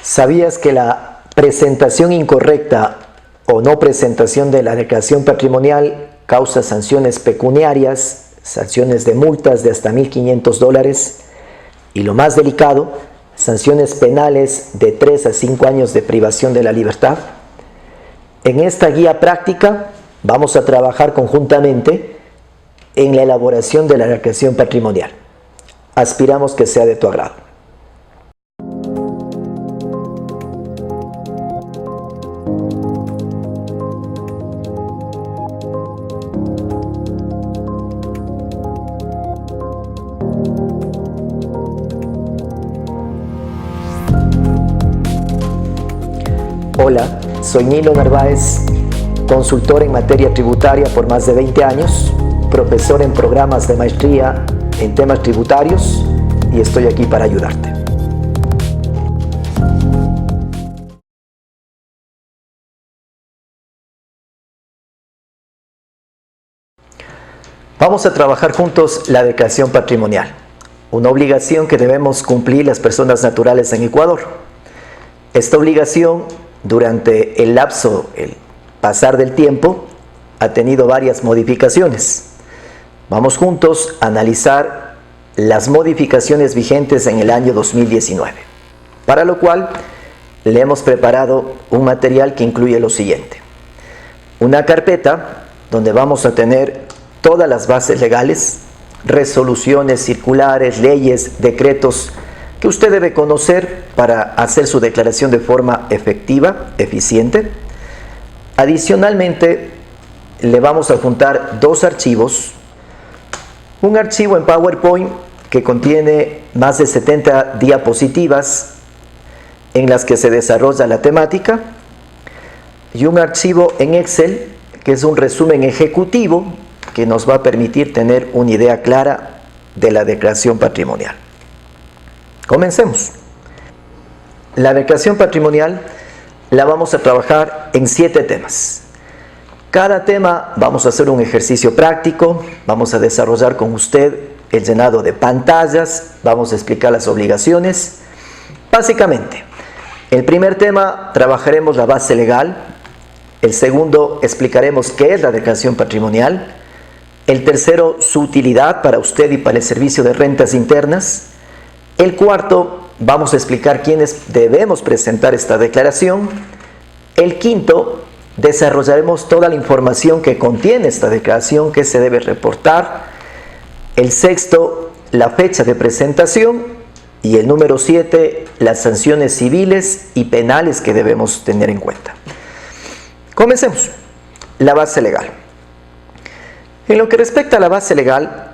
¿Sabías que la presentación incorrecta o no presentación de la declaración patrimonial causa sanciones pecuniarias, sanciones de multas de hasta $1.500 y, lo más delicado, sanciones penales de 3 a 5 años de privación de la libertad? En esta guía práctica vamos a trabajar conjuntamente en la elaboración de la declaración patrimonial. Aspiramos que sea de tu agrado. Hola, soy Nilo Narváez, consultor en materia tributaria por más de 20 años, profesor en programas de maestría en temas tributarios y estoy aquí para ayudarte. Vamos a trabajar juntos la declaración patrimonial, una obligación que debemos cumplir las personas naturales en Ecuador. Esta obligación, durante el lapso, el pasar del tiempo, ha tenido varias modificaciones. Vamos juntos a analizar las modificaciones vigentes en el año 2019, para lo cual le hemos preparado un material que incluye lo siguiente: una carpeta donde vamos a tener todas las bases legales, resoluciones, circulares, leyes, decretos que usted debe conocer para hacer su declaración de forma efectiva, eficiente. Adicionalmente, le vamos a juntar dos archivos: un archivo en PowerPoint que contiene más de 70 diapositivas en las que se desarrolla la temática, y un archivo en Excel que es un resumen ejecutivo que nos va a permitir tener una idea clara de la declaración patrimonial. Comencemos. La declaración patrimonial la vamos a trabajar en 7 temas. Cada tema vamos a hacer un ejercicio práctico, vamos a desarrollar con usted el llenado de pantallas, vamos a explicar las obligaciones. Básicamente, el primer tema trabajaremos la base legal, el segundo explicaremos qué es la declaración patrimonial, el tercero su utilidad para usted y para el servicio de rentas internas, el cuarto vamos a explicar quiénes debemos presentar esta declaración, el quinto desarrollaremos toda la información que contiene esta declaración que se debe reportar, el sexto la fecha de presentación y el número 7 las sanciones civiles y penales que debemos tener en cuenta. Comencemos. La base legal. En lo que respecta a la base legal,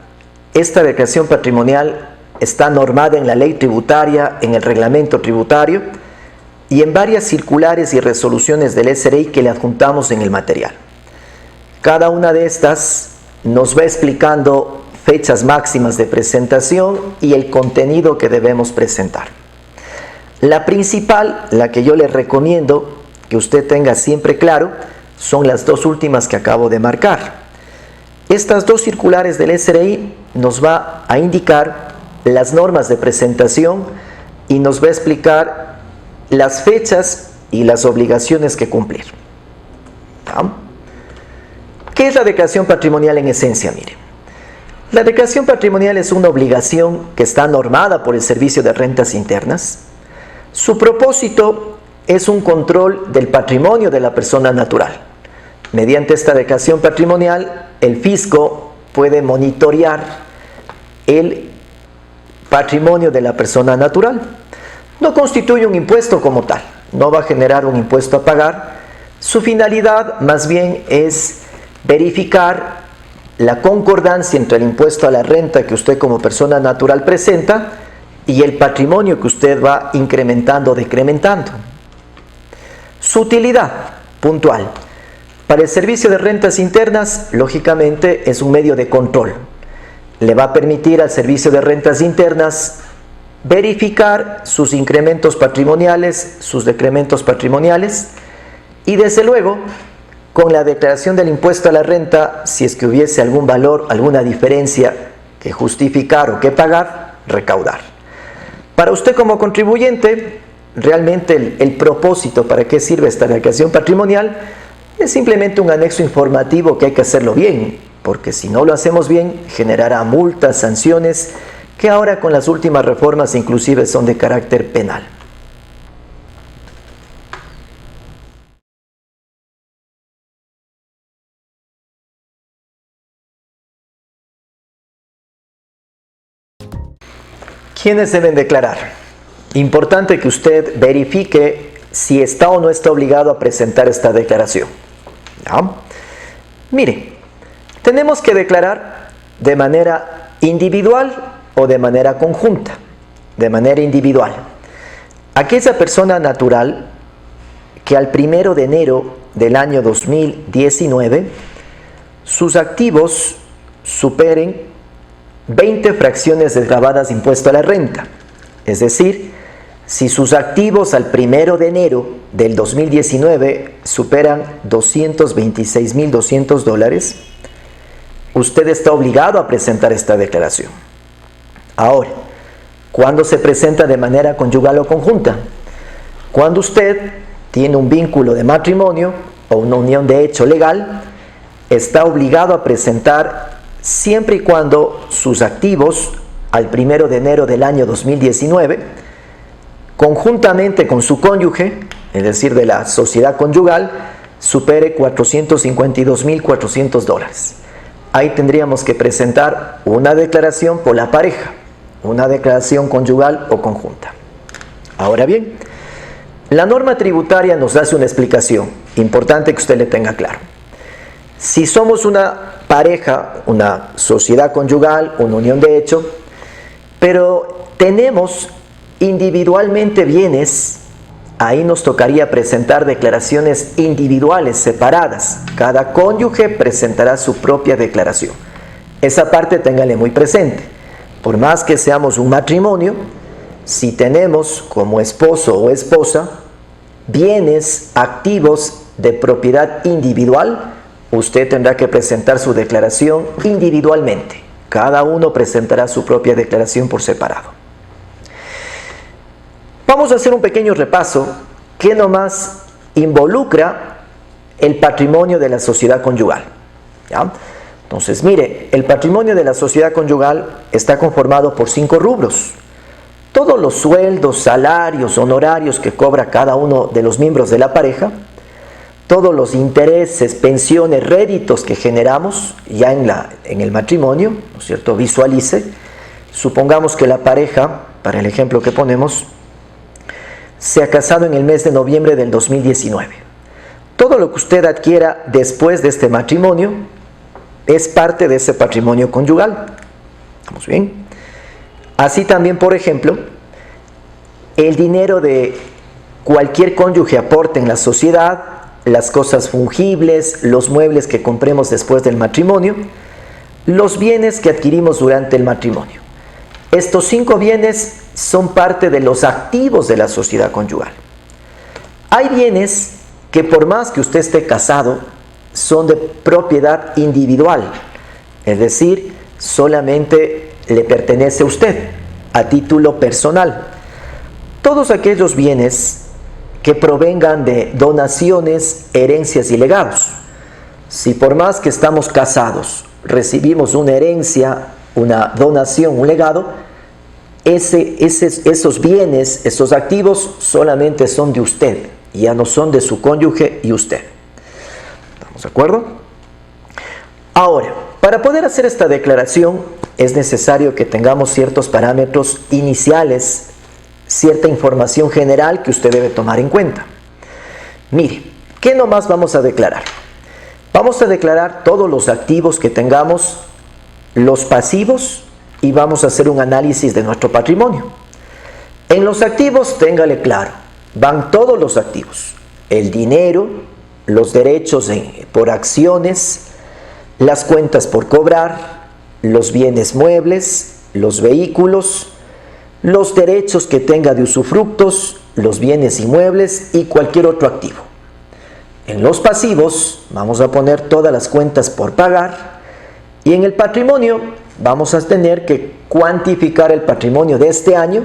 esta declaración patrimonial está normada en la ley tributaria, en el reglamento tributario y en varias circulares y resoluciones del SRI que le adjuntamos en el material. Cada una de estas nos va explicando fechas máximas de presentación y el contenido que debemos presentar. La principal, la que yo le recomiendo que usted tenga siempre claro, son las dos últimas que acabo de marcar. Estas dos circulares del SRI nos va a indicar las normas de presentación y nos va a explicar las fechas y las obligaciones que cumplir. ¿Ah? ¿Qué es la declaración patrimonial en esencia? Mire, la declaración patrimonial es una obligación que está normada por el Servicio de Rentas Internas. Su propósito es un control del patrimonio de la persona natural. Mediante esta declaración patrimonial, el fisco puede monitorear el patrimonio de la persona natural. No constituye un impuesto como tal, no va a generar un impuesto a pagar. Su finalidad más bien es verificar la concordancia entre el impuesto a la renta que usted como persona natural presenta y el patrimonio que usted va incrementando o decrementando. Su utilidad puntual. Para el Servicio de Rentas Internas, lógicamente, es un medio de control. Le va a permitir al Servicio de Rentas Internas verificar sus incrementos patrimoniales, sus decrementos patrimoniales y, desde luego, con la declaración del impuesto a la renta, si es que hubiese algún valor, alguna diferencia que justificar o que pagar, recaudar. Para usted como contribuyente, realmente el propósito para qué sirve esta declaración patrimonial es simplemente un anexo informativo que hay que hacerlo bien, porque si no lo hacemos bien generará multas, sanciones, que ahora con las últimas reformas inclusive son de carácter penal. ¿Quiénes deben declarar? Importante que usted verifique si está o no está obligado a presentar esta declaración. ¿Ya? Mire, tenemos que declarar de manera individual o de manera conjunta. De manera individual. Aquella persona natural que al 1 de enero del año 2019 sus activos superen 20 fracciones desgravadas de impuesto a la renta. Es decir, si sus activos al 1 de enero del 2019 superan $226,200, usted está obligado a presentar esta declaración. Ahora, ¿cuándo se presenta de manera conyugal o conjunta? Cuando usted tiene un vínculo de matrimonio o una unión de hecho legal, está obligado a presentar siempre y cuando sus activos al 1 de enero del año 2019, conjuntamente con su cónyuge, es decir, de la sociedad conyugal, supere $452,400. Ahí tendríamos que presentar una declaración por la pareja, una declaración conyugal o conjunta. Ahora bien, la norma tributaria nos hace una explicación, importante que usted le tenga claro. Si somos una pareja, una sociedad conyugal, una unión de hecho, pero tenemos individualmente bienes, ahí nos tocaría presentar declaraciones individuales, separadas. Cada cónyuge presentará su propia declaración. Esa parte téngale muy presente. Por más que seamos un matrimonio, si tenemos como esposo o esposa bienes activos de propiedad individual, usted tendrá que presentar su declaración individualmente. Cada uno presentará su propia declaración por separado. Vamos a hacer un pequeño repaso que nomás involucra el patrimonio de la sociedad conyugal. ¿Ya? Entonces, mire, el patrimonio de la sociedad conyugal está conformado por 5 rubros. Todos los sueldos, salarios, honorarios que cobra cada uno de los miembros de la pareja, todos los intereses, pensiones, réditos que generamos ya en el matrimonio, ¿no es cierto? Visualice, supongamos que la pareja, para el ejemplo que ponemos, se ha casado en el mes de noviembre del 2019. Todo lo que usted adquiera después de este matrimonio es parte de ese patrimonio conyugal. ¿Estamos bien? Así también, por ejemplo, el dinero de cualquier cónyuge aporte en la sociedad, las cosas fungibles, los muebles que compremos después del matrimonio, los bienes que adquirimos durante el matrimonio. Estos 5 bienes son parte de los activos de la sociedad conyugal. Hay bienes que por más que usted esté casado, son de propiedad individual, es decir, solamente le pertenece a usted, a título personal. Todos aquellos bienes que provengan de donaciones, herencias y legados. Si por más que estamos casados, recibimos una herencia, una donación, un legado, esos bienes, esos activos solamente son de usted, ya no son de su cónyuge y usted. ¿Estamos de acuerdo? Ahora, para poder hacer esta declaración es necesario que tengamos ciertos parámetros iniciales, cierta información general que usted debe tomar en cuenta. Mire, ¿qué nomás vamos a declarar? Vamos a declarar todos los activos que tengamos, los pasivos, y vamos a hacer un análisis de nuestro patrimonio. En los activos, téngale claro, van todos los activos: el dinero, los derechos por acciones, las cuentas por cobrar, los bienes muebles, los vehículos, los derechos que tenga de usufructos, los bienes inmuebles y cualquier otro activo. En los pasivos vamos a poner todas las cuentas por pagar, y en el patrimonio vamos a tener que cuantificar el patrimonio de este año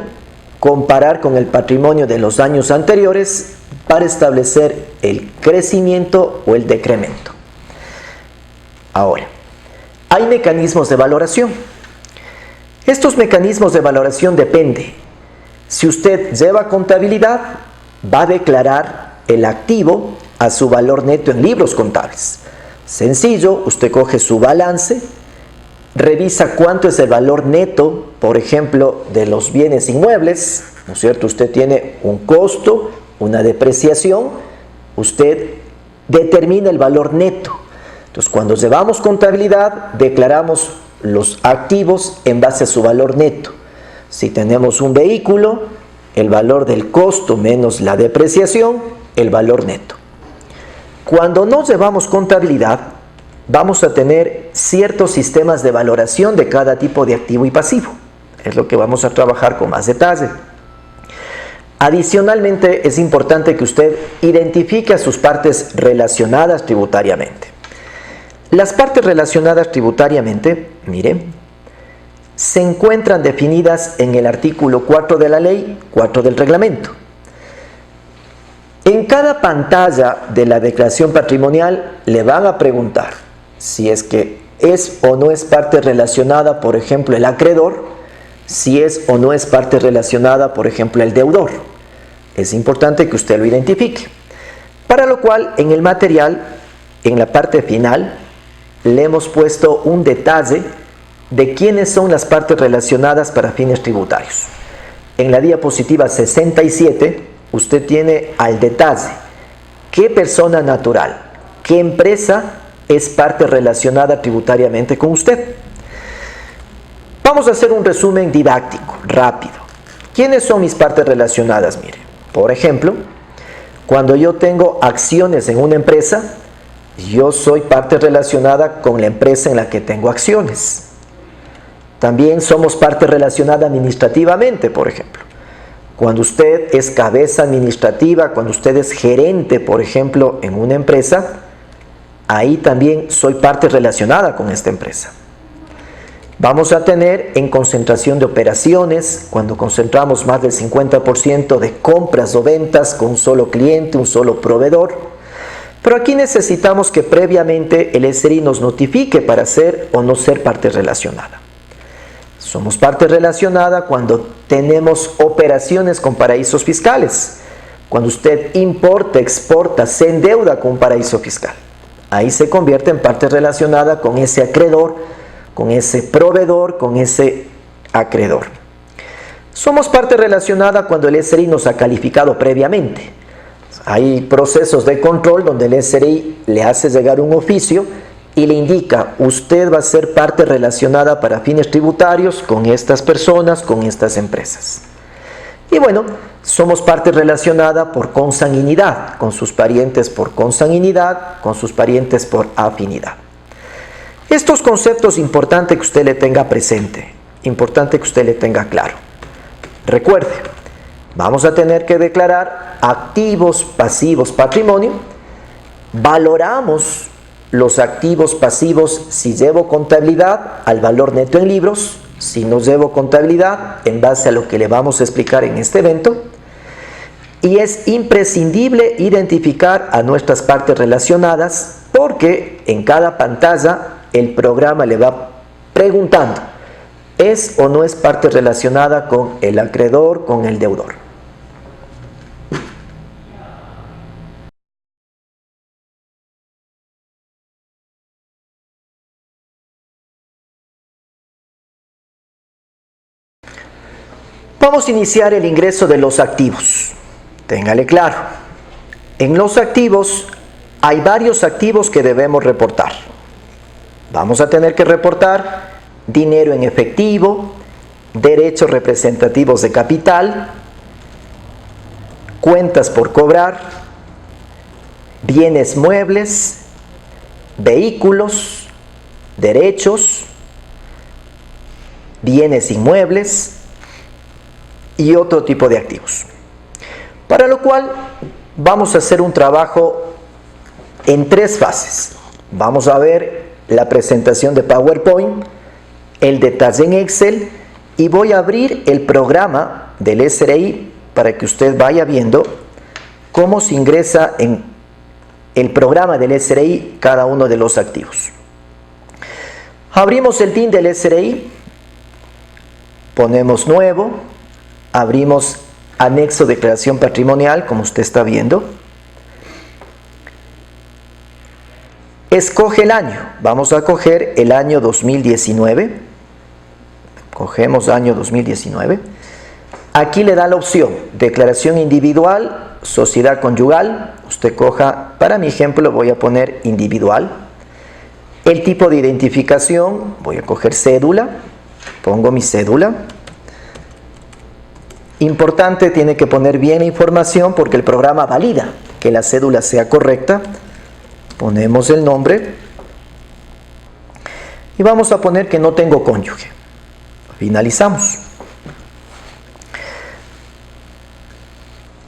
comparar con el patrimonio de los años anteriores para establecer el crecimiento o el decremento. Ahora, hay mecanismos de valoración. Estos mecanismos de valoración dependen. Si usted lleva contabilidad, va a declarar el activo a su valor neto en libros contables. Sencillo, usted coge su balance, revisa cuánto es el valor neto, por ejemplo, de los bienes inmuebles, ¿no es cierto? Usted tiene un costo, una depreciación, usted determina el valor neto. Entonces, cuando llevamos contabilidad, declaramos los activos en base a su valor neto. Si tenemos un vehículo, el valor del costo menos la depreciación, el valor neto. Cuando no llevamos contabilidad, vamos a tener ciertos sistemas de valoración de cada tipo de activo y pasivo. Es lo que vamos a trabajar con más detalle. Adicionalmente, es importante que usted identifique a sus partes relacionadas tributariamente. Las partes relacionadas tributariamente, mire, se encuentran definidas en el artículo 4 de la ley, 4 del reglamento. En cada pantalla de la declaración patrimonial le van a preguntar si es que es o no es parte relacionada, por ejemplo, el acreedor, si es o no es parte relacionada, por ejemplo, el deudor. Es importante que usted lo identifique. Para lo cual, en el material, en la parte final, le hemos puesto un detalle de quiénes son las partes relacionadas para fines tributarios. En la diapositiva 67, usted tiene al detalle qué persona natural, qué empresa es parte relacionada tributariamente con usted. Vamos a hacer un resumen didáctico, rápido. ¿Quiénes son mis partes relacionadas? Mire, por ejemplo, cuando yo tengo acciones en una empresa, yo soy parte relacionada con la empresa en la que tengo acciones. También somos parte relacionada administrativamente, por ejemplo. Cuando usted es cabeza administrativa, cuando usted es gerente, por ejemplo, en una empresa, ahí también soy parte relacionada con esta empresa. Vamos a tener en concentración de operaciones, cuando concentramos más del 50% de compras o ventas con un solo cliente, un solo proveedor. Pero aquí necesitamos que previamente el SRI nos notifique para ser o no ser parte relacionada. Somos parte relacionada cuando tenemos operaciones con paraísos fiscales. Cuando usted importa, exporta, se endeuda con un paraíso fiscal. Ahí se convierte en parte relacionada con ese acreedor, con ese proveedor, con ese acreedor. Somos parte relacionada cuando el SRI nos ha calificado previamente. Hay procesos de control donde el SRI le hace llegar un oficio y le indica, usted va a ser parte relacionada para fines tributarios con estas personas, con estas empresas. Y bueno, somos parte relacionada por consanguinidad, con sus parientes por consanguinidad, con sus parientes por afinidad. Estos conceptos importante que usted le tenga presente, importante que usted le tenga claro. Recuerde, vamos a tener que declarar activos, pasivos, patrimonio. Valoramos los activos pasivos si llevo contabilidad al valor neto en libros, si no llevo contabilidad en base a lo que le vamos a explicar en este evento. Y es imprescindible identificar a nuestras partes relacionadas porque en cada pantalla el programa le va preguntando, ¿es o no es parte relacionada con el acreedor, con el deudor? Vamos a iniciar el ingreso de los activos. Téngale claro, en los activos hay varios activos que debemos reportar. Vamos a tener que reportar dinero en efectivo, derechos representativos de capital, cuentas por cobrar, bienes muebles, vehículos, derechos, bienes inmuebles y otro tipo de activos. Para lo cual vamos a hacer un trabajo en 3 fases. Vamos a ver la presentación de PowerPoint, el detalle en Excel y voy a abrir el programa del SRI para que usted vaya viendo cómo se ingresa en el programa del SRI cada uno de los activos. Abrimos el DIN del SRI, ponemos nuevo, abrimos anexo declaración patrimonial, como usted está viendo. Escoge el año, vamos a coger el año 2019, cogemos año 2019. Aquí le da la opción, declaración individual, sociedad conyugal, usted coja, para mi ejemplo voy a poner individual. El tipo de identificación, voy a coger cédula, pongo mi cédula. Importante, tiene que poner bien la información porque el programa valida que la cédula sea correcta. Ponemos el nombre y vamos a poner que no tengo cónyuge. Finalizamos.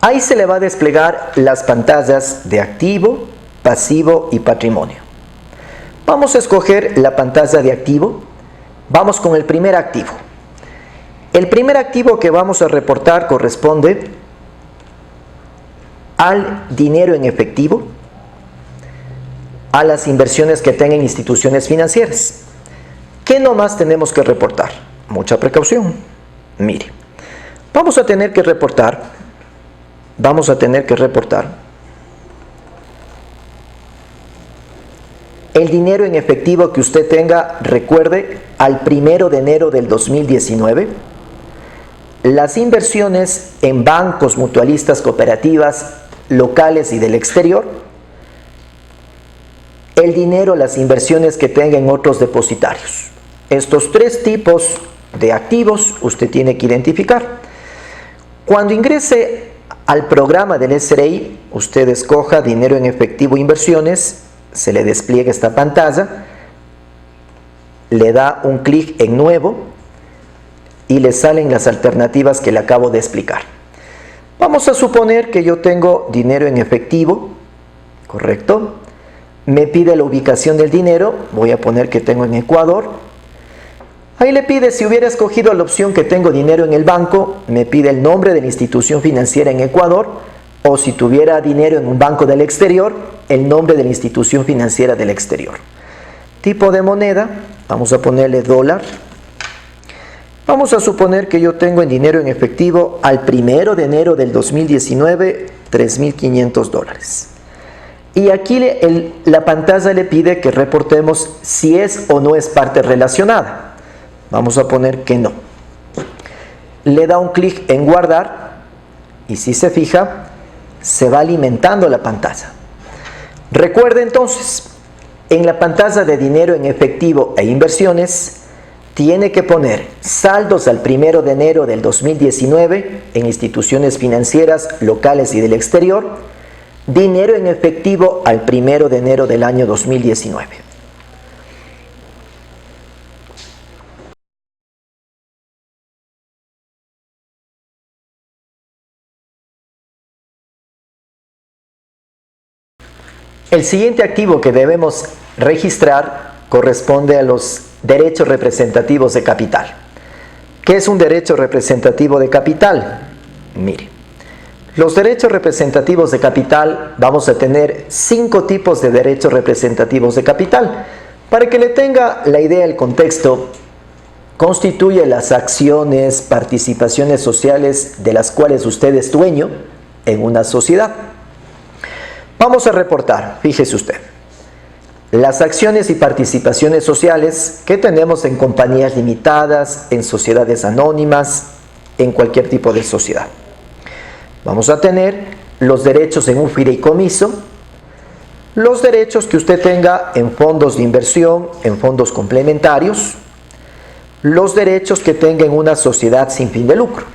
Ahí se le va a desplegar las pantallas de activo, pasivo y patrimonio. Vamos a escoger la pantalla de activo. Vamos con el primer activo. El primer activo que vamos a reportar corresponde al dinero en efectivo, a las inversiones que tengan instituciones financieras. ¿Qué nomás tenemos que reportar? Mucha precaución. Mire, vamos a tener que reportar el dinero en efectivo que usted tenga, recuerde, al 1 de enero del 2019, las inversiones en bancos, mutualistas, cooperativas, locales y del exterior, el dinero, las inversiones que tenga en otros depositarios. Estos tres tipos de activos usted tiene que identificar. Cuando ingrese al programa del SRI, usted escoja dinero en efectivo e inversiones, se le despliega esta pantalla, le da un clic en nuevo y le salen las alternativas que le acabo de explicar. Vamos a suponer que yo tengo dinero en efectivo, ¿correcto? Me pide la ubicación del dinero, voy a poner que tengo en Ecuador. Ahí le pide, si hubiera escogido la opción que tengo dinero en el banco, me pide el nombre de la institución financiera en Ecuador, o si tuviera dinero en un banco del exterior, el nombre de la institución financiera del exterior. Tipo de moneda, vamos a ponerle dólar. Vamos a suponer que yo tengo en dinero en efectivo al 1 de enero del 2019, $3,500. Y aquí la pantalla le pide que reportemos si es o no es parte relacionada. Vamos a poner que no. Le da un clic en guardar y si se fija, se va alimentando la pantalla. Recuerde entonces, en la pantalla de dinero en efectivo e inversiones, tiene que poner saldos al 1 de enero del 2019 en instituciones financieras locales y del exterior, dinero en efectivo al 1 de enero del año 2019. El siguiente activo que debemos registrar corresponde a los derechos representativos de capital. ¿Qué es un derecho representativo de capital? Mire, los derechos representativos de capital, vamos a tener 5 tipos de derechos representativos de capital. Para que le tenga la idea, el contexto, constituye las acciones, participaciones sociales de las cuales usted es dueño en una sociedad. Vamos a reportar, fíjese usted, las acciones y participaciones sociales que tenemos en compañías limitadas, en sociedades anónimas, en cualquier tipo de sociedad. Vamos a tener los derechos en un fideicomiso, los derechos que usted tenga en fondos de inversión, en fondos complementarios, los derechos que tenga en una sociedad sin fin de lucro.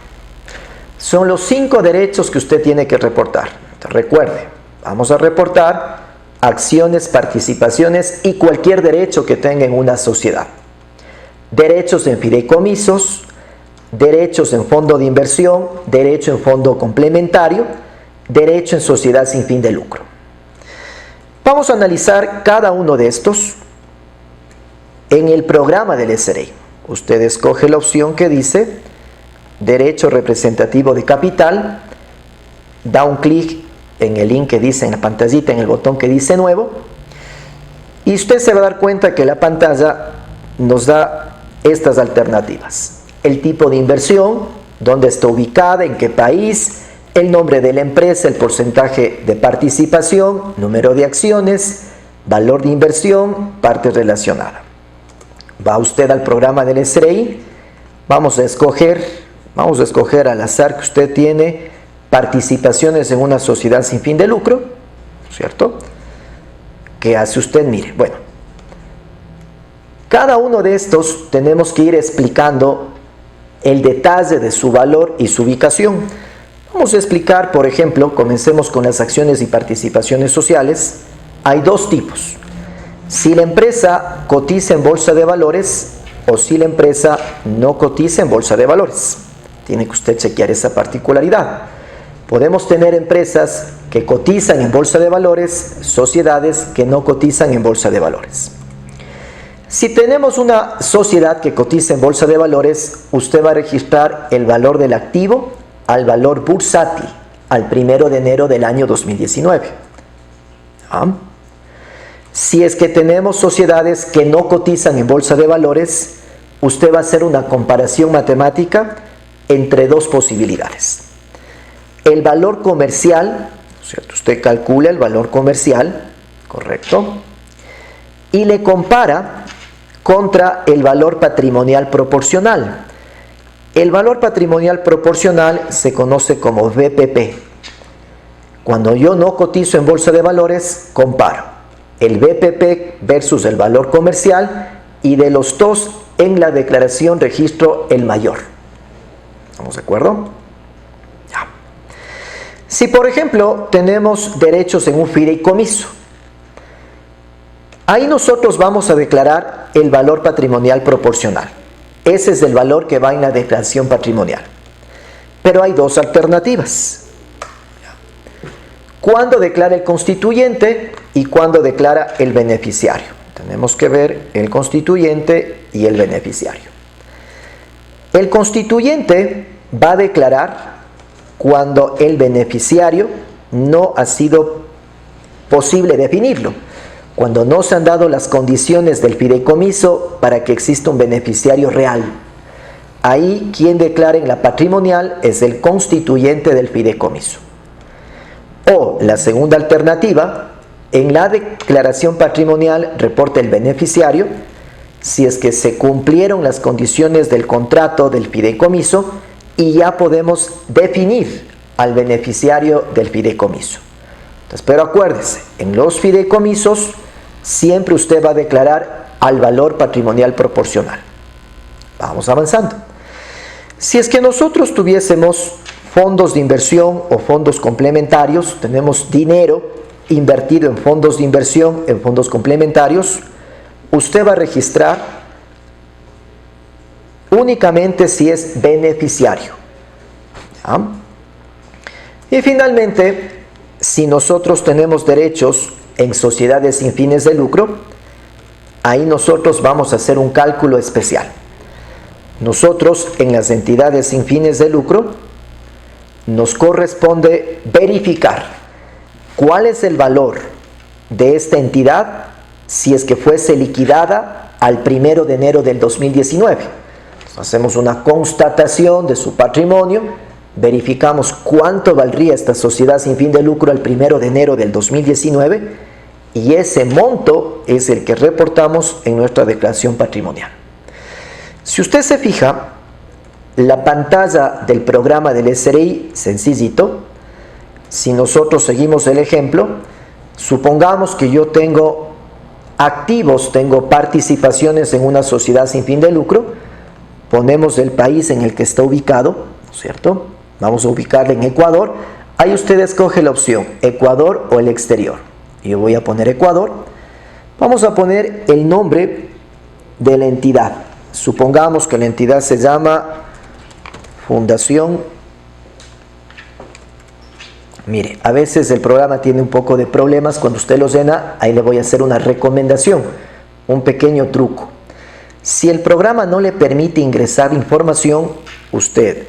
Son los 5 derechos que usted tiene que reportar. Entonces, recuerde, vamos a reportar acciones, participaciones y cualquier derecho que tenga en una sociedad. Derechos en fideicomisos, derechos en fondo de inversión, derecho en fondo complementario, derecho en sociedad sin fin de lucro. Vamos a analizar cada uno de estos en el programa del SRI. Usted escoge la opción que dice derecho representativo de capital, da un clic en el link que dice en la pantallita, en el botón que dice nuevo, y usted se va a dar cuenta que la pantalla nos da estas alternativas: el tipo de inversión, dónde está ubicada, en qué país, el nombre de la empresa, el porcentaje de participación, número de acciones, valor de inversión, parte relacionada. Va usted al programa del SRI, vamos a escoger al azar que usted tiene participaciones en una sociedad sin fin de lucro, ¿cierto? ¿Qué hace usted? Mire, bueno, cada uno de estos tenemos que ir explicando el detalle de su valor y su ubicación. Vamos a explicar, por ejemplo, comencemos con las acciones y participaciones sociales. Hay dos tipos: si la empresa cotiza en bolsa de valores o si la empresa no cotiza en bolsa de valores. Tiene que usted chequear esa particularidad. Podemos tener empresas que cotizan en bolsa de valores, sociedades que no cotizan en bolsa de valores. Si tenemos una sociedad que cotiza en bolsa de valores, usted va a registrar el valor del activo al valor bursátil al 1 de enero del año 2019. Si es que tenemos sociedades que no cotizan en bolsa de valores, usted va a hacer una comparación matemática entre dos posibilidades. El valor comercial, ¿cierto? Usted calcula el valor comercial, ¿correcto? Y le compara contra el valor patrimonial proporcional. El valor patrimonial proporcional se conoce como VPP. Cuando yo no cotizo en bolsa de valores, comparo el VPP versus el valor comercial, y de los dos en la declaración registro el mayor. ¿Estamos de acuerdo? Ya. Si por ejemplo tenemos derechos en un fideicomiso, ahí nosotros vamos a declarar el valor patrimonial proporcional. Ese es el valor que va en la declaración patrimonial. Pero hay dos alternativas: cuándo declara el constituyente y cuándo declara el beneficiario. Tenemos que ver el constituyente y el beneficiario. El constituyente va a declarar cuando el beneficiario no ha sido posible definirlo, cuando no se han dado las condiciones del fideicomiso para que exista un beneficiario real. Ahí quien declara en la patrimonial es el constituyente del fideicomiso. O la segunda alternativa, en la declaración patrimonial reporta el beneficiario si es que se cumplieron las condiciones del contrato del fideicomiso y ya podemos definir al beneficiario del fideicomiso. Entonces, pero acuérdese, en los fideicomisos siempre usted va a declarar al valor patrimonial proporcional. Vamos avanzando. Si es que nosotros tuviésemos fondos de inversión o fondos complementarios, tenemos dinero invertido en fondos de inversión, en fondos complementarios, usted va a registrar únicamente si es beneficiario. ¿Ya? Y finalmente, si nosotros tenemos derechos en sociedades sin fines de lucro, ahí nosotros vamos a hacer un cálculo especial. Nosotros en las entidades sin fines de lucro nos corresponde verificar cuál es el valor de esta entidad si es que fuese liquidada al 1 de enero del 2019. Hacemos una constatación de su patrimonio, verificamos cuánto valdría esta sociedad sin fin de lucro al 1 de enero del 2019 y ese monto es el que reportamos en nuestra declaración patrimonial. Si usted se fija, la pantalla del programa del SRI, sencillito. Si nosotros seguimos el ejemplo, supongamos que yo tengo activos, tengo participaciones en una sociedad sin fin de lucro, ponemos el país en el que está ubicado, ¿cierto? Vamos a ubicarle en Ecuador. Ahí usted escoge la opción Ecuador o el exterior. Yo voy a poner Ecuador. Vamos a poner el nombre de la entidad. Supongamos que la entidad se llama Fundación. Mire, a veces el programa tiene un poco de problemas cuando usted lo llena. Ahí le voy a hacer una recomendación, un pequeño truco. Si el programa no le permite ingresar información, usted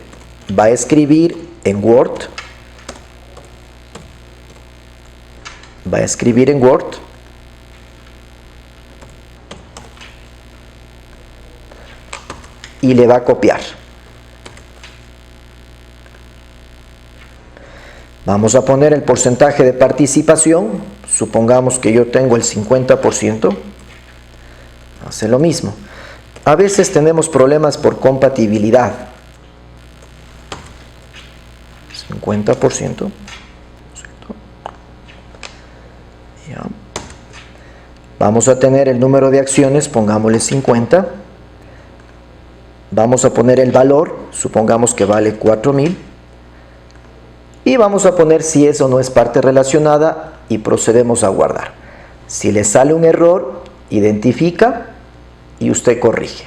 va a escribir en Word, y le va a copiar. Vamos a poner el porcentaje de participación, supongamos que yo tengo el 50%, hace lo mismo. A veces tenemos problemas por compatibilidad. 50%. Ya. Vamos a tener el número de acciones, pongámosle 50. Vamos a poner el valor, supongamos que vale 4,000. Y vamos a poner si es o no es parte relacionada y procedemos a guardar. Si le sale un error, identifica y usted corrige.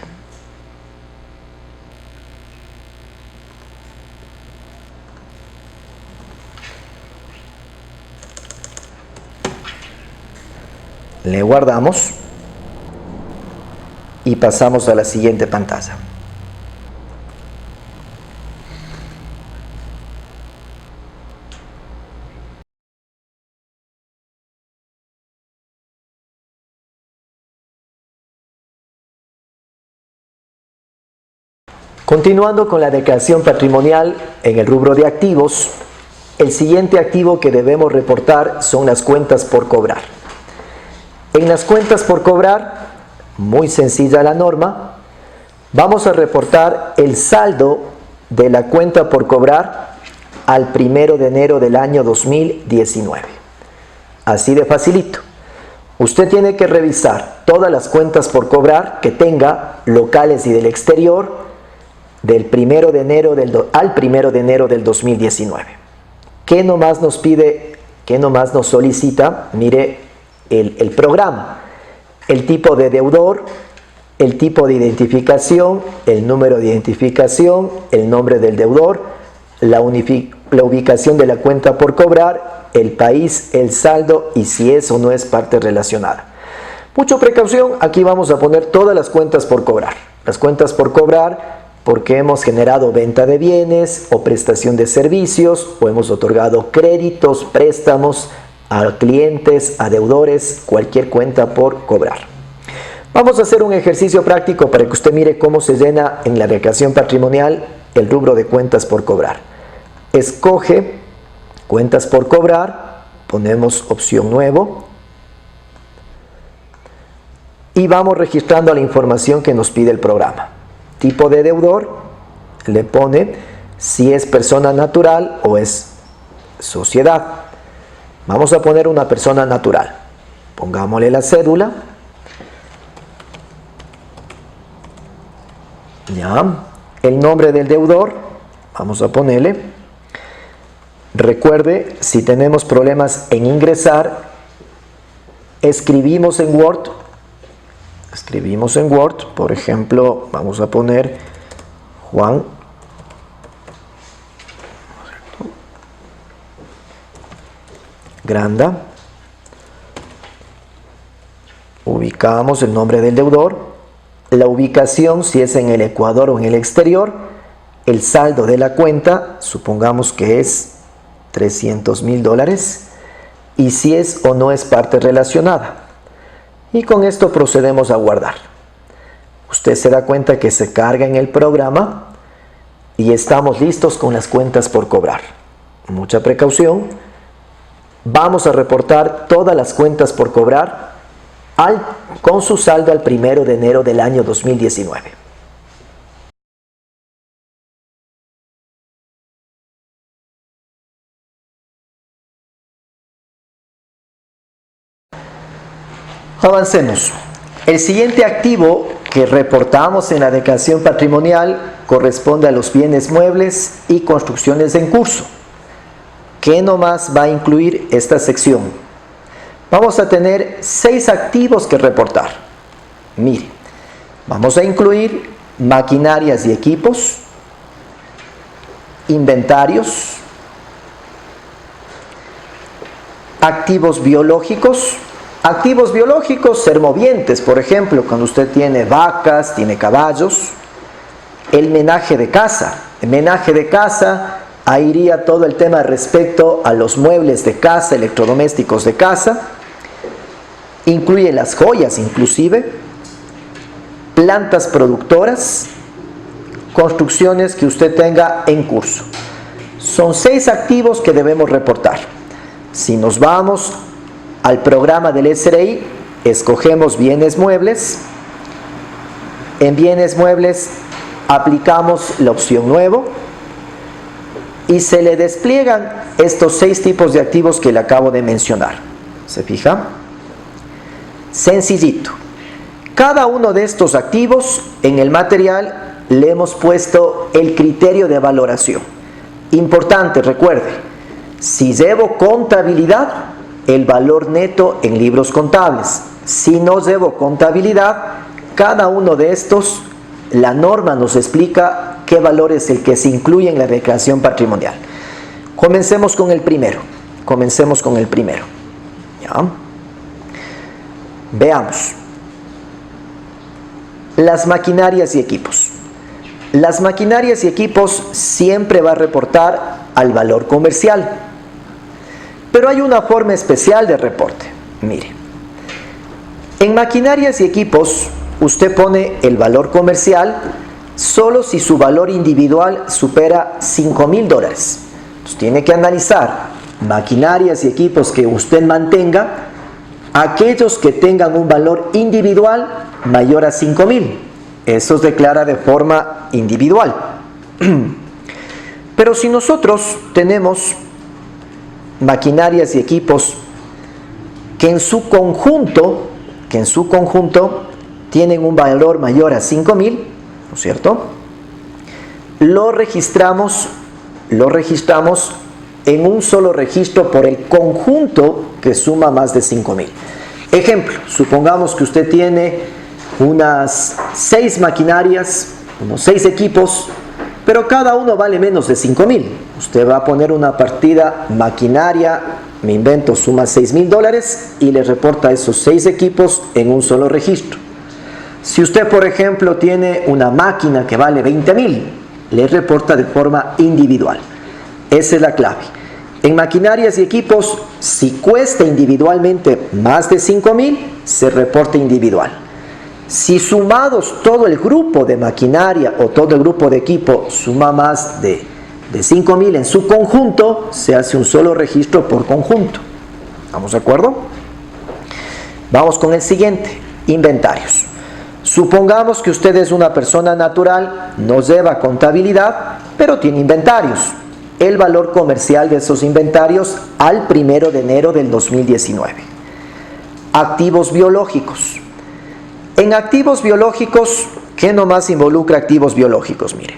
Le guardamos y pasamos a la siguiente pantalla. Continuando con la declaración patrimonial en el rubro de activos, el siguiente activo que debemos reportar son las cuentas por cobrar. En las cuentas por cobrar, muy sencilla la norma, vamos a reportar el saldo de la cuenta por cobrar al 1 de enero del año 2019. Así de facilito. Usted tiene que revisar todas las cuentas por cobrar que tenga, locales y del exterior, del 1 de enero al 1 de enero del 2019. ¿Qué nomás nos pide, qué nomás nos solicita? Mire el programa, el tipo de deudor, el tipo de identificación, el número de identificación, el nombre del deudor, la ubicación de la cuenta por cobrar, el país, el saldo y si es o no es parte relacionada. Mucha precaución, aquí vamos a poner todas las cuentas por cobrar. Las cuentas por cobrar porque hemos generado venta de bienes o prestación de servicios o hemos otorgado créditos, préstamos a clientes, a deudores, cualquier cuenta por cobrar. Vamos a hacer un ejercicio práctico para que usted mire cómo se llena en la declaración patrimonial el rubro de cuentas por cobrar. Escoge cuentas por cobrar, ponemos opción nuevo y vamos registrando la información que nos pide el programa. Tipo de deudor, le pone si es persona natural o es sociedad. Vamos a poner una persona natural. Pongámosle la cédula. Ya. El nombre del deudor, vamos a ponerle. Recuerde, si tenemos problemas en ingresar, escribimos en Word, por ejemplo, vamos a poner Juan Granda, ubicamos el nombre del deudor, la ubicación si es en el Ecuador o en el exterior, el saldo de la cuenta, supongamos que es $300,000 y si es o no es parte relacionada. Y con esto procedemos a guardar. Usted se da cuenta que se carga en el programa y estamos listos con las cuentas por cobrar. Mucha precaución. Vamos a reportar todas las cuentas por cobrar con su saldo al 1 de enero del año 2019. Avancemos. El siguiente activo que reportamos en la declaración patrimonial corresponde a los bienes muebles y construcciones en curso. ¿Qué nomás va a incluir esta sección? Vamos a tener 6 activos que reportar. Mire, vamos a incluir maquinarias y equipos, inventarios, activos biológicos. Activos biológicos, ser movientes, por ejemplo, cuando usted tiene vacas, tiene caballos. El menaje de casa, Menaje de casa, ahí iría todo el tema respecto a los muebles de casa, electrodomésticos de casa. Incluye las joyas inclusive, plantas productoras, construcciones que usted tenga en curso. Son 6 activos que debemos reportar. Si nos vamos al programa del SRI, escogemos bienes muebles. En bienes muebles aplicamos la opción nuevo y se le despliegan estos 6 tipos de activos que le acabo de mencionar. ¿Se fija? Sencillito. Cada uno de estos activos en el material le hemos puesto el criterio de valoración. Importante, recuerde, si llevo contabilidad, el valor neto en libros contables. Si no llevo contabilidad, cada uno de estos, la norma nos explica qué valor es el que se incluye en la declaración patrimonial. Comencemos con el primero. ¿Ya? Veamos. Las maquinarias y equipos. Las maquinarias y equipos siempre va a reportar al valor comercial. Pero hay una forma especial de reporte. Mire. En maquinarias y equipos, usted pone el valor comercial solo si su valor individual supera $5,000. Entonces tiene que analizar maquinarias y equipos que usted mantenga, aquellos que tengan un valor individual mayor a 5,000. Eso se declara de forma individual. Pero si nosotros tenemos maquinarias y equipos que en su conjunto tienen un valor mayor a 5,000, ¿no es cierto? Lo registramos en un solo registro por el conjunto que suma más de 5,000. Ejemplo, supongamos que usted tiene unas 6 maquinarias, unos 6 equipos, pero cada uno vale menos de 5,000. Usted va a poner una partida maquinaria, me invento, suma $6,000 y le reporta esos 6 equipos en un solo registro. Si usted, por ejemplo, tiene una máquina que vale 20,000, le reporta de forma individual. Esa es la clave. En maquinarias y equipos, si cuesta individualmente más de 5,000, se reporta individual. Si sumados todo el grupo de maquinaria o todo el grupo de equipo suma más de 5,000 en su conjunto, se hace un solo registro por conjunto. ¿Estamos de acuerdo? Vamos con el siguiente, inventarios. Supongamos que usted es una persona natural, no lleva contabilidad, pero tiene inventarios. El valor comercial de esos inventarios al 1 de enero del 2019. Activos biológicos. En activos biológicos, ¿qué nomás involucra activos biológicos? Mire,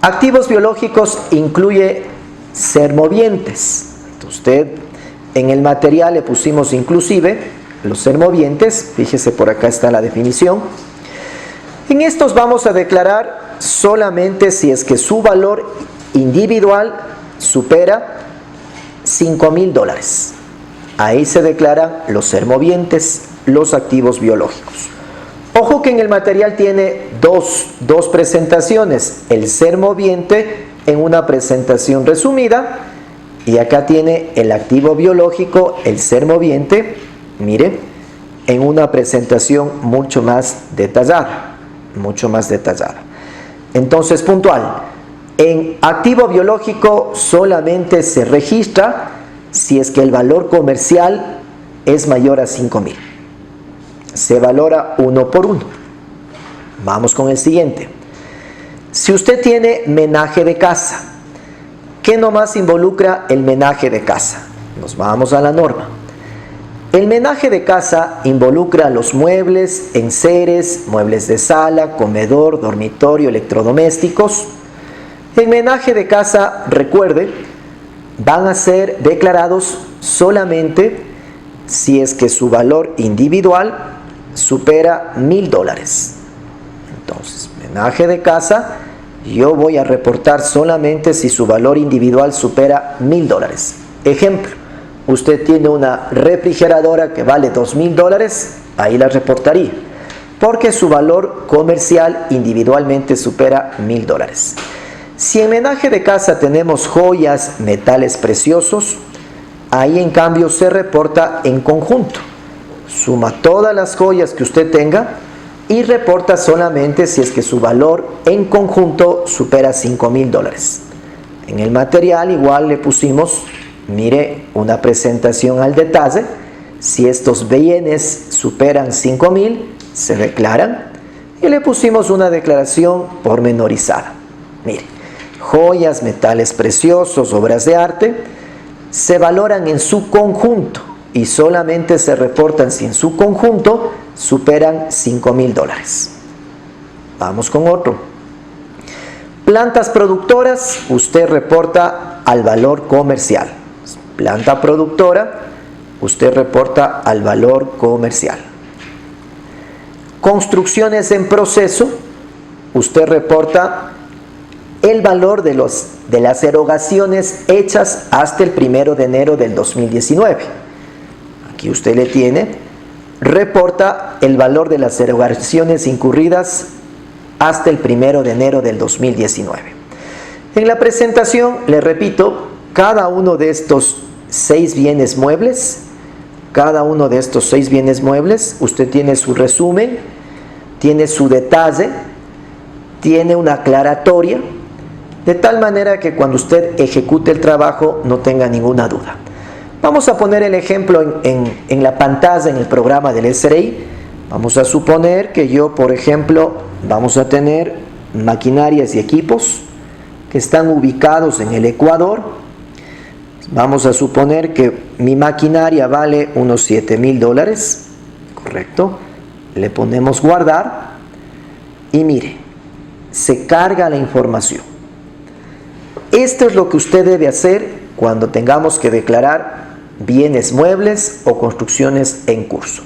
activos biológicos incluye sermovientes. Usted, en el material le pusimos inclusive los sermovientes, fíjese por acá está la definición. En estos vamos a declarar solamente si es que su valor individual supera $5,000. Ahí se declaran los sermovientes, los activos biológicos. Ojo que en el material tiene dos presentaciones, el sermoviente en una presentación resumida y acá tiene el activo biológico, el sermoviente, mire, en una presentación mucho más detallada. Entonces, puntual, en activo biológico solamente se registra si es que el valor comercial es mayor a 5,000. Se valora uno por uno. Vamos con el siguiente. Si usted tiene menaje de casa, ¿qué nomás involucra el menaje de casa? Nos vamos a la norma. El menaje de casa involucra los muebles, enseres, muebles de sala, comedor, dormitorio, electrodomésticos. El menaje de casa, recuerde, van a ser declarados solamente si es que su valor individual supera $1,000. Entonces, menaje de casa, yo voy a reportar solamente si su valor individual supera $1,000. Ejemplo, usted tiene una refrigeradora que vale $2,000, ahí la reportaría, porque su valor comercial individualmente supera $1,000. Si en menaje de casa tenemos joyas, metales preciosos, ahí en cambio se reporta en conjunto. Suma todas las joyas que usted tenga y reporta solamente si es que su valor en conjunto supera $5,000. En el material igual le pusimos, mire, una presentación al detalle. Si estos bienes superan 5,000, se declaran. Y le pusimos una declaración pormenorizada. Mire, joyas, metales preciosos, obras de arte, se valoran en su conjunto y solamente se reportan si en su conjunto superan $5,000. Vamos con otro. Plantas productoras, usted reporta al valor comercial. Planta productora, usted reporta al valor comercial. Construcciones en proceso, usted reporta el valor de las erogaciones hechas hasta el 1 de enero del 2019. Aquí usted le tiene, reporta el valor de las erogaciones incurridas hasta el 1 de enero del 2019. En la presentación, le repito, cada uno de estos 6 bienes muebles, usted tiene su resumen, tiene su detalle, tiene una aclaratoria, de tal manera que cuando usted ejecute el trabajo no tenga ninguna duda. Vamos a poner el ejemplo en la pantalla en el programa del SRI. Vamos a suponer que yo, por ejemplo, vamos a tener maquinarias y equipos que están ubicados en el Ecuador. Vamos a suponer que mi maquinaria vale unos $7,000, correcto. Le ponemos guardar y mire, se carga la información. Esto es lo que usted debe hacer cuando tengamos que declarar bienes muebles o construcciones en curso.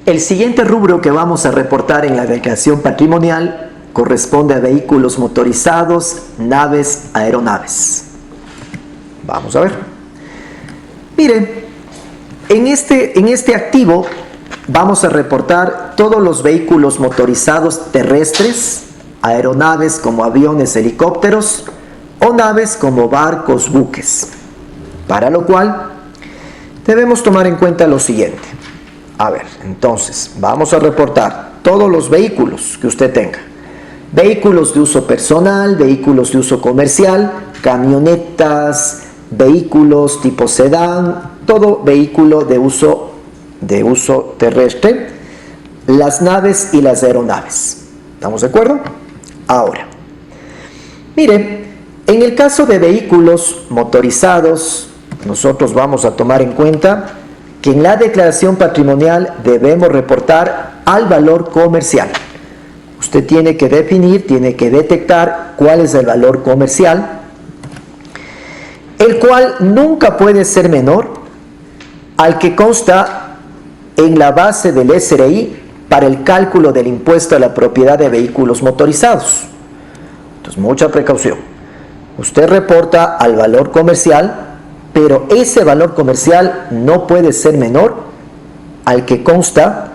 El siguiente rubro que vamos a reportar en la declaración patrimonial corresponde a vehículos motorizados, naves, aeronaves. Vamos a ver. Miren, en este activo vamos a reportar todos los vehículos motorizados terrestres, aeronaves como aviones, helicópteros o naves como barcos, buques. Para lo cual debemos tomar en cuenta lo siguiente. A ver, entonces vamos a reportar todos los vehículos que usted tenga. Vehículos de uso personal, vehículos de uso comercial, camionetas, vehículos tipo sedán, todo vehículo de uso terrestre, las naves y las aeronaves. ¿Estamos de acuerdo? Ahora, mire, en el caso de vehículos motorizados, nosotros vamos a tomar en cuenta que en la declaración patrimonial debemos reportar al valor comercial. Usted tiene que definir, tiene que detectar cuál es el valor comercial, el cual nunca puede ser menor al que consta en la base del SRI para el cálculo del impuesto a la propiedad de vehículos motorizados. Entonces, mucha precaución. Usted reporta al valor comercial, pero ese valor comercial no puede ser menor al que consta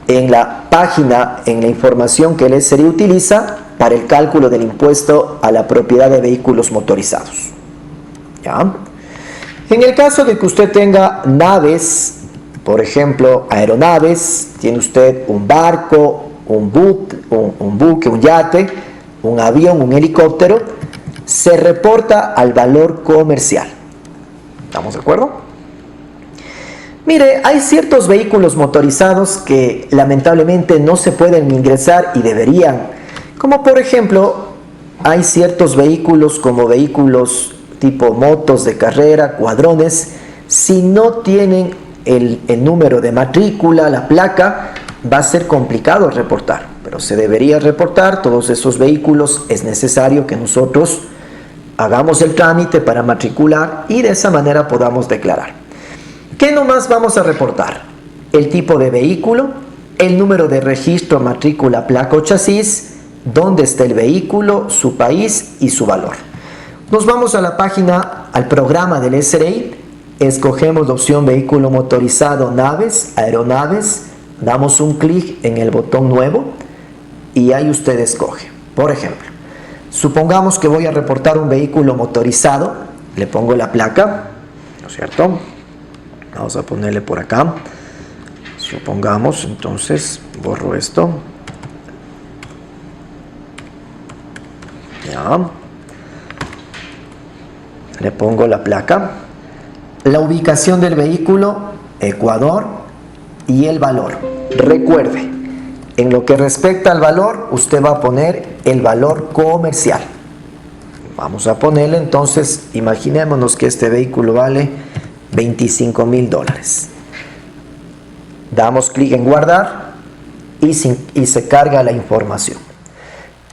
en la página, en la información que el SRI utiliza para el cálculo del impuesto a la propiedad de vehículos motorizados. ¿Ya? En el caso de que usted tenga naves, por ejemplo, aeronaves, tiene usted un barco, un buque, un yate, un avión, un helicóptero, se reporta al valor comercial. ¿Estamos de acuerdo? Mire, hay ciertos vehículos motorizados que lamentablemente no se pueden ingresar y deberían. Como por ejemplo, hay ciertos vehículos como vehículos tipo motos de carrera, cuadrones, si no tienen el número de matrícula, la placa, va a ser complicado reportar. Pero se debería reportar todos esos vehículos. Es necesario que nosotros hagamos el trámite para matricular y de esa manera podamos declarar. ¿Qué nomás vamos a reportar? El tipo de vehículo, el número de registro, matrícula, placa o chasis, dónde está el vehículo, su país y su valor. Nos vamos a la página, al programa del SRI escogemos la opción vehículo motorizado, naves, aeronaves, damos un clic en el botón nuevo y ahí usted escoge. Por ejemplo, supongamos que voy a reportar un vehículo motorizado, le pongo la placa, ¿no es cierto? Vamos a ponerle por acá. Supongamos, entonces, borro esto. Ya. Le pongo la placa. La ubicación del vehículo, Ecuador, y el valor. Recuerde, en lo que respecta al valor, usted va a poner el valor comercial. Vamos a ponerle entonces, imaginémonos que este vehículo vale $25,000. Damos clic en guardar y se carga la información.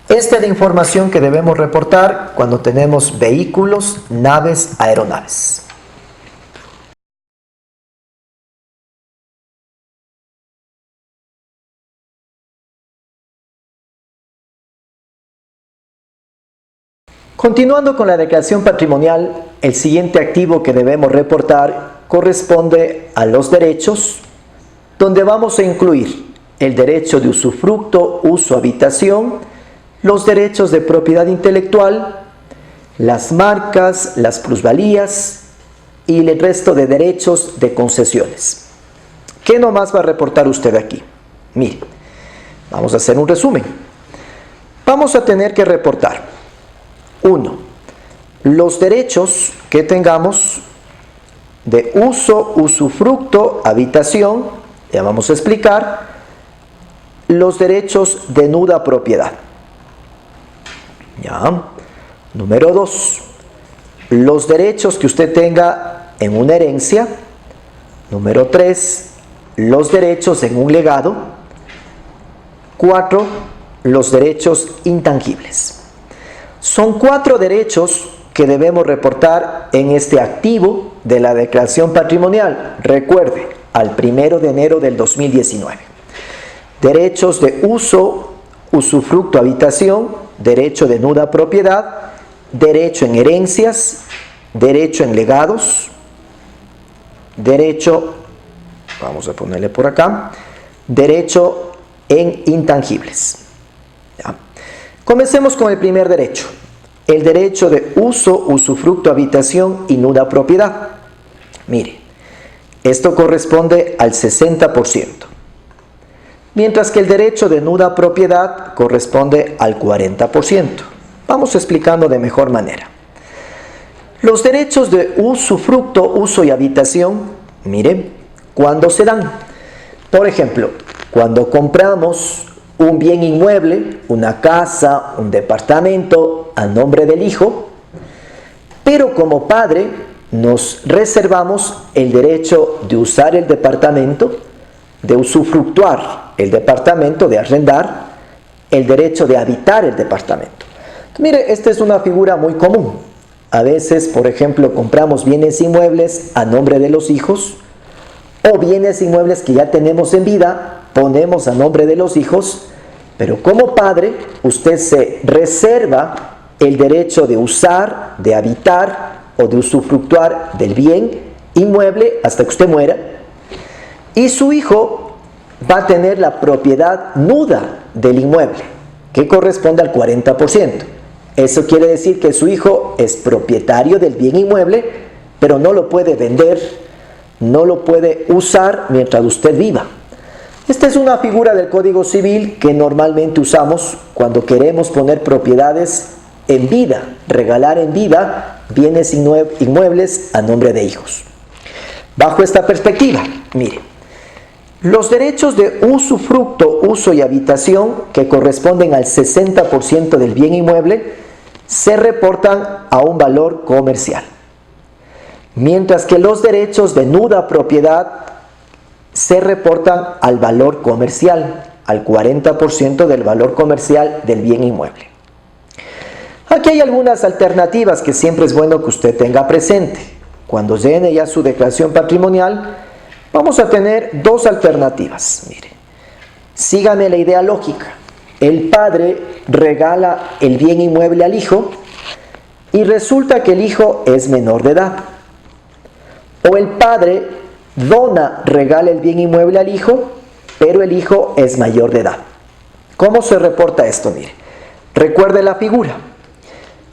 Esta es la información que debemos reportar cuando tenemos vehículos, naves, aeronaves. Continuando con la declaración patrimonial, el siguiente activo que debemos reportar corresponde a los derechos, donde vamos a incluir el derecho de usufructo, uso, habitación, los derechos de propiedad intelectual, las marcas, las plusvalías y el resto de derechos de concesiones. ¿Qué nomás va a reportar usted aquí? Mire, vamos a hacer un resumen. Vamos a tener que reportar 1. Los derechos que tengamos de uso, usufructo, habitación, ya vamos a explicar, los derechos de nuda propiedad. Ya. Número 2. Los derechos que usted tenga en una herencia. Número 3. Los derechos en un legado. 4. Los derechos intangibles. Son 4 derechos que debemos reportar en este activo de la declaración patrimonial. Recuerde, al 1 de enero del 2019. Derechos de uso, usufructo, habitación, derecho de nuda propiedad, derecho en herencias, derecho en legados, derecho, vamos a ponerle por acá, derecho en intangibles. ¿Ya? Comencemos con el primer derecho, el derecho de uso, usufructo, habitación y nuda propiedad. Mire, esto corresponde al 60%, mientras que el derecho de nuda propiedad corresponde al 40%. Vamos explicando de mejor manera. Los derechos de usufructo, uso y habitación, mire, ¿cuándo se dan? Por ejemplo, cuando compramos un bien inmueble, una casa, un departamento a nombre del hijo, pero como padre nos reservamos el derecho de usar el departamento, de usufructuar el departamento, de arrendar, el derecho de habitar el departamento. Mire, esta es una figura muy común. A veces, por ejemplo, compramos bienes inmuebles a nombre de los hijos, o bienes inmuebles que ya tenemos en vida, ponemos a nombre de los hijos, pero como padre, usted se reserva el derecho de usar, de habitar o de usufructuar del bien inmueble hasta que usted muera, y su hijo va a tener la propiedad nuda del inmueble, que corresponde al 40%. Eso quiere decir que su hijo es propietario del bien inmueble, pero no lo puede vender, no lo puede usar mientras usted viva. Esta es una figura del Código Civil que normalmente usamos cuando queremos poner propiedades en vida, regalar en vida bienes inmuebles a nombre de hijos. Bajo esta perspectiva, mire, los derechos de usufructo, uso y habitación que corresponden al 60% del bien inmueble se reportan a un valor comercial, mientras que los derechos de nuda propiedad se reportan al valor comercial, al 40% del valor comercial del bien inmueble. Aquí hay algunas alternativas que siempre es bueno que usted tenga presente. Cuando llene ya su declaración patrimonial, vamos a tener 2 alternativas. Mire, sígame la idea lógica. El padre regala el bien inmueble al hijo y resulta que el hijo es menor de edad. O el padre regala el bien inmueble al hijo, pero el hijo es mayor de edad. ¿Cómo se reporta esto? Mire, recuerde la figura.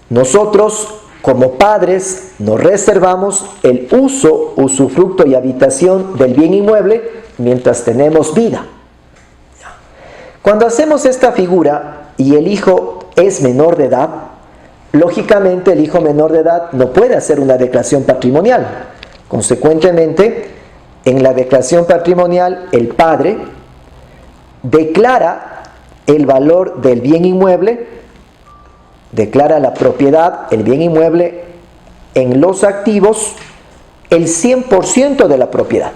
Nosotros, como padres, nos reservamos el uso, usufructo y habitación del bien inmueble mientras tenemos vida. Cuando hacemos esta figura y el hijo es menor de edad, lógicamente el hijo menor de edad no puede hacer una declaración patrimonial. Consecuentemente, en la declaración patrimonial, el padre declara el valor del bien inmueble, declara la propiedad, el bien inmueble, en los activos, el 100% de la propiedad.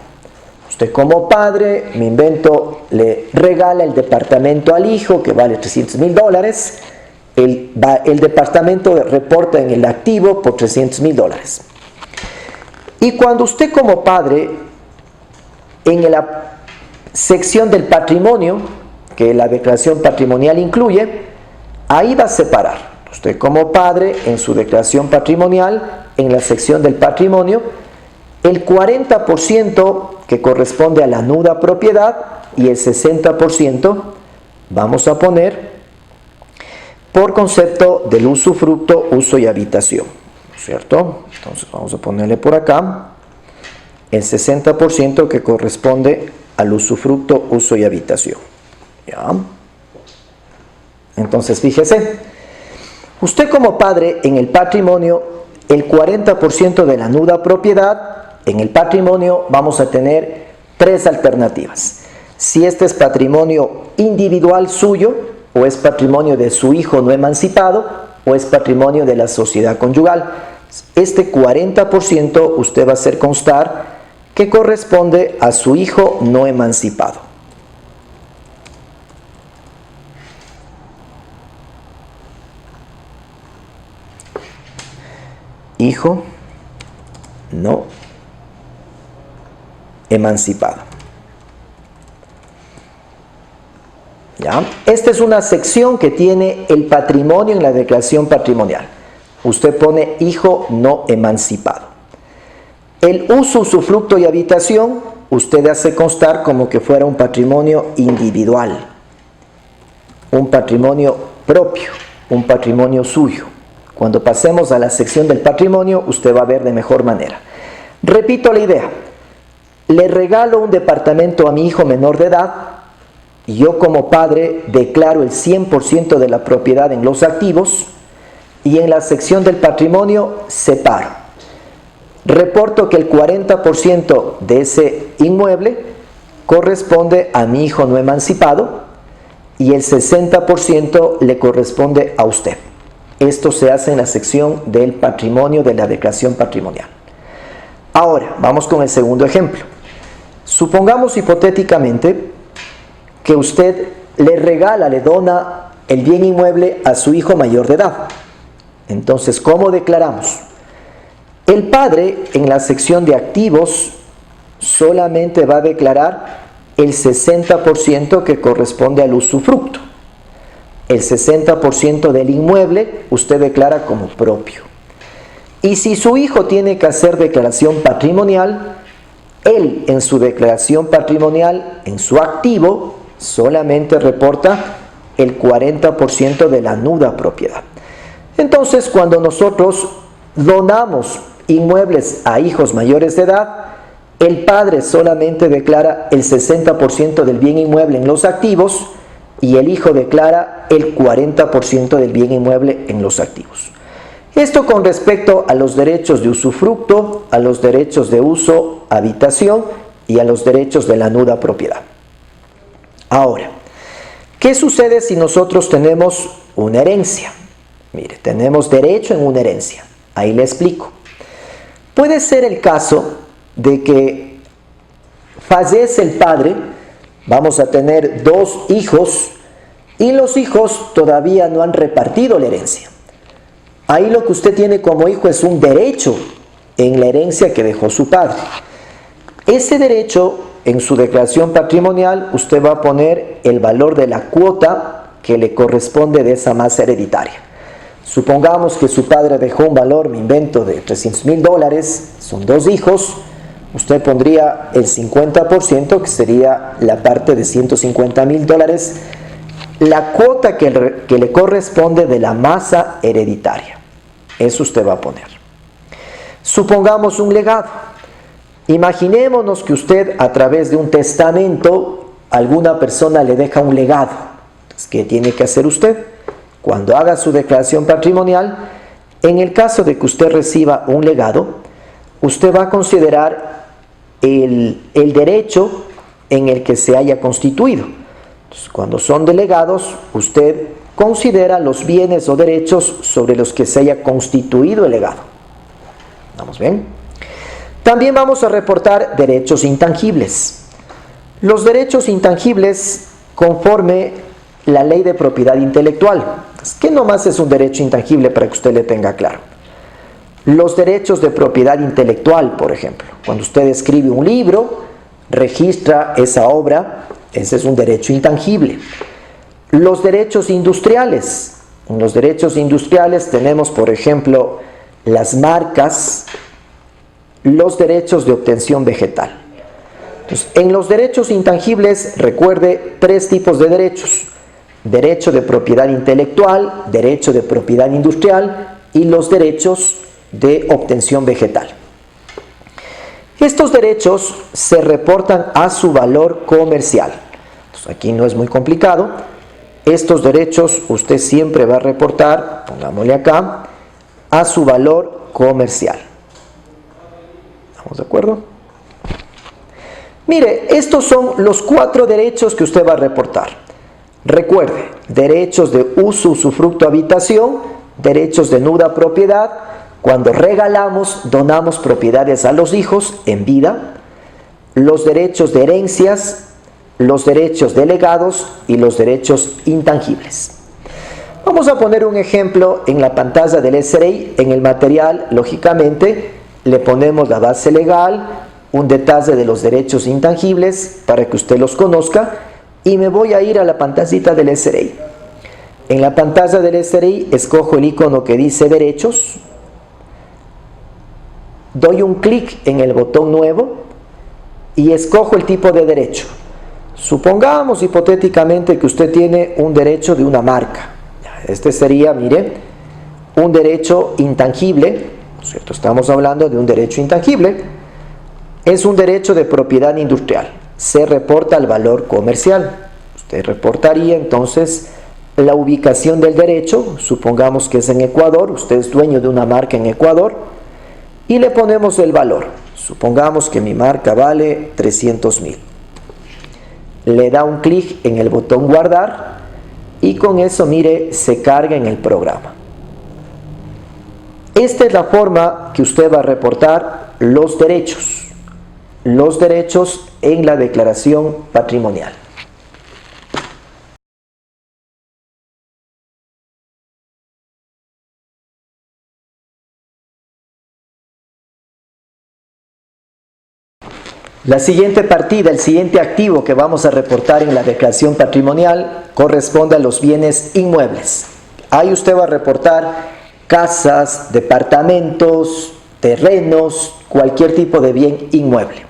Usted como padre, me invento, le regala el departamento al hijo que vale $300,000. El departamento reporta en el activo por $300,000. Y cuando usted como padre, en la sección del patrimonio, que la declaración patrimonial incluye, ahí va a separar. Usted como padre, en su declaración patrimonial, en la sección del patrimonio, el 40% que corresponde a la nuda propiedad y el 60% vamos a poner por concepto del usufructo, uso y habitación, ¿cierto? Entonces vamos a ponerle por acá el 60% que corresponde al usufructo, uso y habitación. ¿Ya? Entonces fíjese, usted como padre en el patrimonio, el 40% de la nuda propiedad, en el patrimonio vamos a tener tres alternativas. Si este es patrimonio individual suyo, o es patrimonio de su hijo no emancipado, o es patrimonio de la sociedad conyugal. Este 40% usted va a hacer constar que corresponde a su hijo no emancipado. Hijo no emancipado. ¿Ya? Esta es una sección que tiene el patrimonio en la declaración patrimonial. Usted pone hijo no emancipado. El uso, usufructo y habitación, usted hace constar como que fuera un patrimonio individual, un patrimonio propio, un patrimonio suyo. Cuando pasemos a la sección del patrimonio, usted va a ver de mejor manera. Repito la idea. Le regalo un departamento a mi hijo menor de edad, y yo como padre declaro el 100% de la propiedad en los activos, y en la sección del patrimonio separo. Reporto que el 40% de ese inmueble corresponde a mi hijo no emancipado y el 60% le corresponde a usted. Esto se hace en la sección del patrimonio de la declaración patrimonial. Ahora, vamos con el segundo ejemplo. Supongamos hipotéticamente que usted le dona el bien inmueble a su hijo mayor de edad. Entonces, ¿cómo declaramos? El padre, en la sección de activos, solamente va a declarar el 60% que corresponde al usufructo. El 60% del inmueble usted declara como propio. Y si su hijo tiene que hacer declaración patrimonial, él en su declaración patrimonial, en su activo, solamente reporta el 40% de la nuda propiedad. Entonces, cuando nosotros donamos inmuebles a hijos mayores de edad, el padre solamente declara el 60% del bien inmueble en los activos y el hijo declara el 40% del bien inmueble en los activos. Esto con respecto a los derechos de usufructo, a los derechos de uso, habitación y a los derechos de la nuda propiedad. Ahora, ¿qué sucede si nosotros tenemos una herencia? Mire, tenemos derecho en una herencia. Ahí le explico. Puede ser el caso de que fallece el padre, vamos a tener dos hijos, y los hijos todavía no han repartido la herencia. Ahí lo que usted tiene como hijo es un derecho en la herencia que dejó su padre. Ese derecho, en su declaración patrimonial, usted va a poner el valor de la cuota que le corresponde de esa masa hereditaria. Supongamos que su padre dejó un valor, me invento, de $300,000, son dos hijos, usted pondría el 50%, que sería la parte de $150,000, la cuota que le corresponde de la masa hereditaria. Eso usted va a poner. Supongamos un legado. Imaginémonos que usted, a través de un testamento, alguna persona le deja un legado. Entonces, ¿qué tiene que hacer usted? Cuando haga su declaración patrimonial, en el caso de que usted reciba un legado, usted va a considerar el derecho en el que se haya constituido. Entonces, cuando son delegados, usted considera los bienes o derechos sobre los que se haya constituido el legado. ¿Vamos bien? También vamos a reportar derechos intangibles. Los derechos intangibles, conforme la ley de propiedad intelectual. ¿Qué nomás es un derecho intangible para que usted le tenga claro? Los derechos de propiedad intelectual, por ejemplo. Cuando usted escribe un libro, registra esa obra, ese es un derecho intangible. Los derechos industriales. En los derechos industriales tenemos, por ejemplo, las marcas, los derechos de obtención vegetal. Entonces, en los derechos intangibles, recuerde 3 tipos de derechos: derecho de propiedad intelectual, derecho de propiedad industrial y los derechos de obtención vegetal. Estos derechos se reportan a su valor comercial. Entonces, aquí no es muy complicado. Estos derechos usted siempre va a reportar, pongámosle acá, a su valor comercial. ¿Estamos de acuerdo? Mire, estos son los 4 derechos que usted va a reportar. Recuerde, derechos de uso, usufructo, habitación, derechos de nuda propiedad, cuando regalamos, donamos propiedades a los hijos en vida, los derechos de herencias, los derechos de legados y los derechos intangibles. Vamos a poner un ejemplo en la pantalla del SRI. En el material, lógicamente, le ponemos la base legal, un detalle de los derechos intangibles para que usted los conozca, y me voy a ir a la pantallita del SRI. En la pantalla del SRI escojo el icono que dice derechos, doy un clic en el botón nuevo y escojo el tipo de derecho. Supongamos hipotéticamente que usted tiene un derecho de una marca. Este sería, mire, un derecho intangible, ¿no es cierto? Estamos hablando de un derecho intangible. Es un derecho de propiedad industrial. Se reporta al valor comercial. Usted reportaría entonces la ubicación del derecho. Supongamos que es en Ecuador. Usted es dueño de una marca en Ecuador. Y le ponemos el valor. Supongamos que mi marca vale 300,000. Le da un clic en el botón guardar y con eso, mire, se carga en el programa. Esta es la forma que usted va a reportar los derechos en la declaración patrimonial. La siguiente partida, el siguiente activo que vamos a reportar en la declaración patrimonial corresponde a los bienes inmuebles. Ahí usted va a reportar casas, departamentos, terrenos, cualquier tipo de bien inmueble.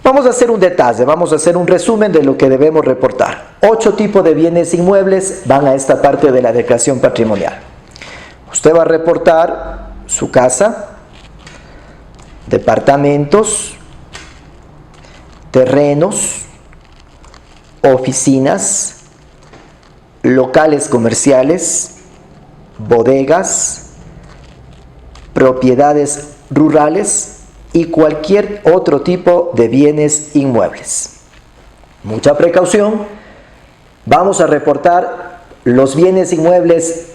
Vamos a hacer un detalle, vamos a hacer un resumen de lo que debemos reportar. 8 tipos de bienes inmuebles van a esta parte de la declaración patrimonial. Usted va a reportar su casa, departamentos, terrenos, oficinas, locales comerciales, bodegas, propiedades rurales y cualquier otro tipo de bienes inmuebles. Mucha precaución, vamos a reportar los bienes inmuebles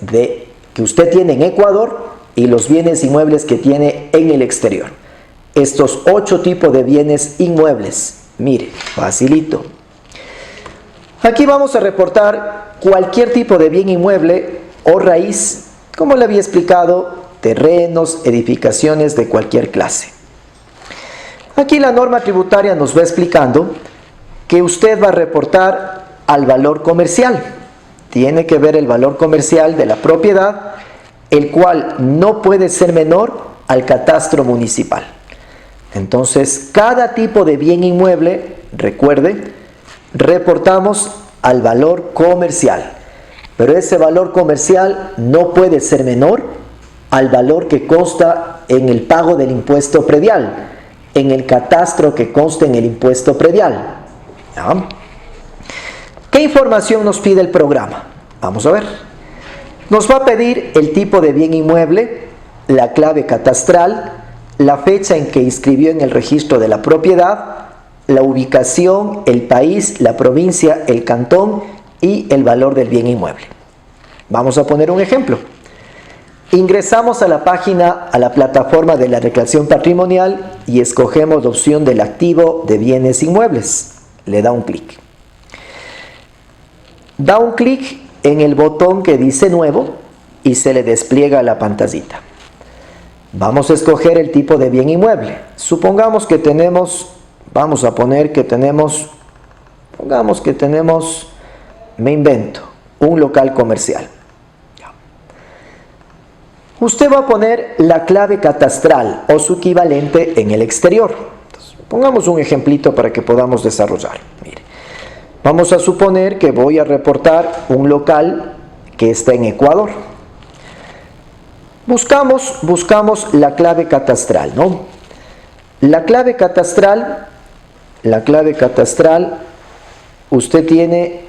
que usted tiene en Ecuador y los bienes inmuebles que tiene en el exterior. Estos 8 tipos de bienes inmuebles. Mire, facilito. Aquí vamos a reportar cualquier tipo de bien inmueble o raíz, como le había explicado, terrenos, edificaciones de cualquier clase. Aquí la norma tributaria nos va explicando que usted va a reportar al valor comercial. Tiene que ver el valor comercial de la propiedad, el cual no puede ser menor al catastro municipal. Entonces, cada tipo de bien inmueble, recuerde, reportamos al valor comercial. Pero ese valor comercial no puede ser menor al valor que consta en el pago del impuesto predial, en el catastro que consta en el impuesto predial. ¿Ya? ¿Qué información nos pide el programa? Vamos a ver. Nos va a pedir el tipo de bien inmueble, la clave catastral, la fecha en que inscribió en el registro de la propiedad, la ubicación, el país, la provincia, el cantón y el valor del bien inmueble. Vamos a poner un ejemplo. Ingresamos a la página, a la plataforma de la declaración patrimonial y escogemos la opción del activo de bienes inmuebles. Le da un clic. Da un clic en el botón que dice nuevo y se le despliega la pantallita. Vamos a escoger el tipo de bien inmueble. Supongamos que tenemos, vamos a poner que tenemos, pongamos que tenemos, me invento, un local comercial. Usted va a poner la clave catastral o su equivalente en el exterior. Entonces, pongamos un ejemplito para que podamos desarrollar. Mire, vamos a suponer que voy a reportar un local que está en Ecuador. Buscamos la clave catastral, ¿no? La clave catastral, usted tiene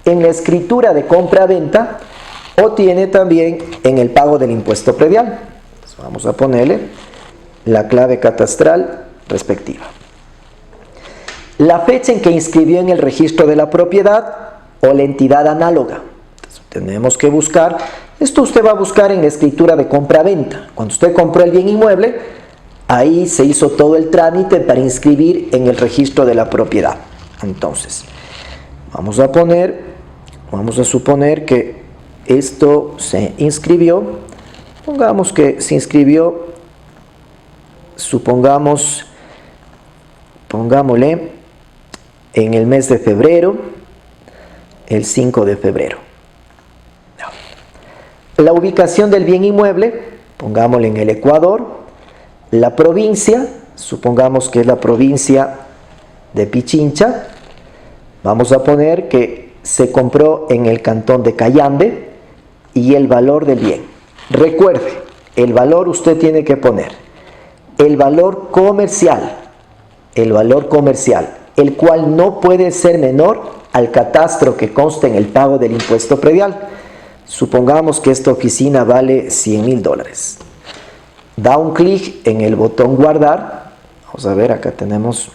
en la escritura de compra-venta o tiene también en el pago del impuesto predial. Entonces vamos a ponerle la clave catastral respectiva. La fecha en que inscribió en el registro de la propiedad o la entidad análoga. Entonces, tenemos que buscar, esto usted va a buscar en la escritura de compra-venta. Cuando usted compró el bien inmueble, ahí se hizo todo el trámite para inscribir en el registro de la propiedad. Entonces, vamos a suponer que esto se inscribió, pongamos que se inscribió, pongámosle en el mes de febrero, el 5 de febrero. La ubicación del bien inmueble, pongámosle en el Ecuador, la provincia, supongamos que es la provincia de Pichincha, vamos a poner que se compró en el cantón de Cayambe, y el valor del bien. Recuerde, el valor usted tiene que poner el valor comercial, el cual no puede ser menor al catastro que consta en el pago del impuesto predial. Supongamos que esta oficina vale $100,000. Da un clic en el botón guardar. Vamos a ver, acá tenemos.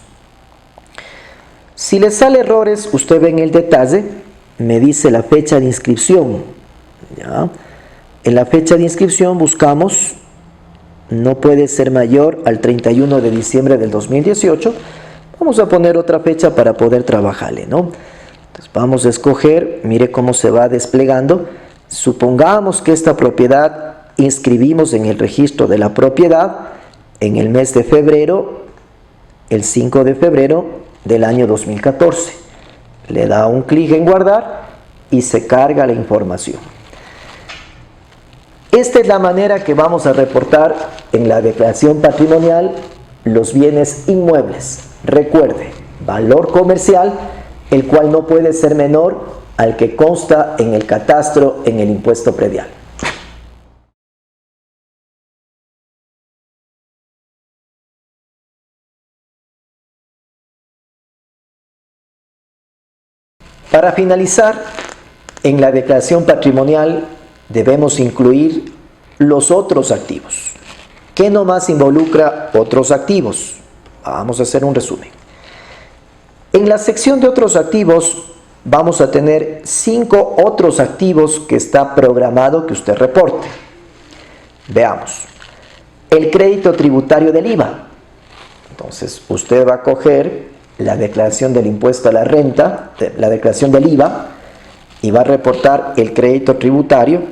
Si le sale errores, usted ve en el detalle, me dice la fecha de inscripción. ¿Ya? En la fecha de inscripción buscamos, no puede ser mayor al 31 de diciembre del 2018. Vamos a poner otra fecha para poder trabajarle, ¿no? Entonces vamos a escoger, mire cómo se va desplegando. Supongamos que esta propiedad inscribimos en el registro de la propiedad en el mes de febrero, el 5 de febrero del año 2014. Le da un clic en guardar y se carga la información. Esta es la manera que vamos a reportar en la declaración patrimonial los bienes inmuebles. Recuerde, valor comercial, el cual no puede ser menor al que consta en el catastro en el impuesto predial. Para finalizar, en la declaración patrimonial debemos incluir los otros activos. ¿Qué nomás involucra otros activos? Vamos a hacer un resumen. En la sección de otros activos vamos a tener 5 otros activos que está programado que usted reporte. Veamos. El crédito tributario del IVA. Entonces usted va a coger la declaración del impuesto a la renta, la declaración del IVA, y va a reportar el crédito tributario,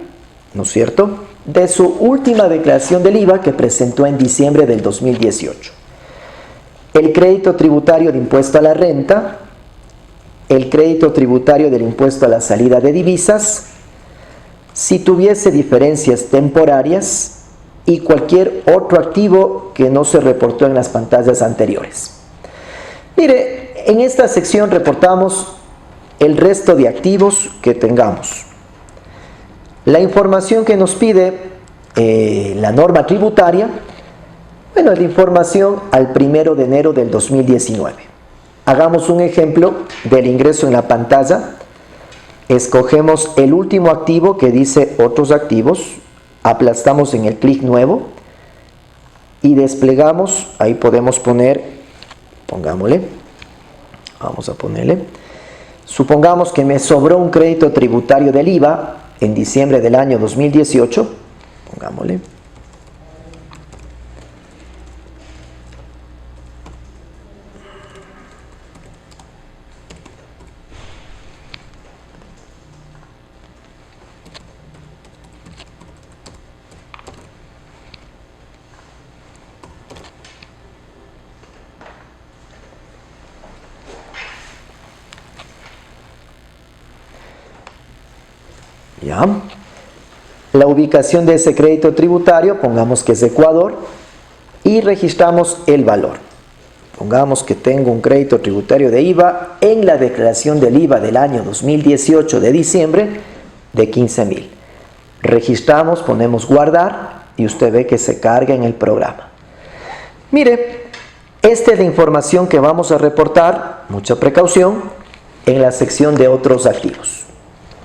¿no es cierto?, de su última declaración del IVA que presentó en diciembre del 2018. El crédito tributario de impuesto a la renta, el crédito tributario del impuesto a la salida de divisas, si tuviese diferencias temporarias, y cualquier otro activo que no se reportó en las pantallas anteriores. Mire, en esta sección reportamos el resto de activos que tengamos. La información que nos pide la norma tributaria, bueno, es la información al 1 de enero del 2019. Hagamos un ejemplo del ingreso en la pantalla. Escogemos el último activo que dice otros activos, aplastamos en el clic nuevo y desplegamos. Ahí podemos poner, pongámosle, vamos a ponerle, supongamos que me sobró un crédito tributario del IVA en diciembre del año 2018, pongámosle. ¿Ya? La ubicación de ese crédito tributario, pongamos que es Ecuador, y registramos el valor. Pongamos que tengo un crédito tributario de IVA en la declaración del IVA del año 2018 de diciembre de 15.000. Registramos, ponemos guardar y usted ve que se carga en el programa. Mire, esta es la información que vamos a reportar, mucha precaución, en la sección de otros activos.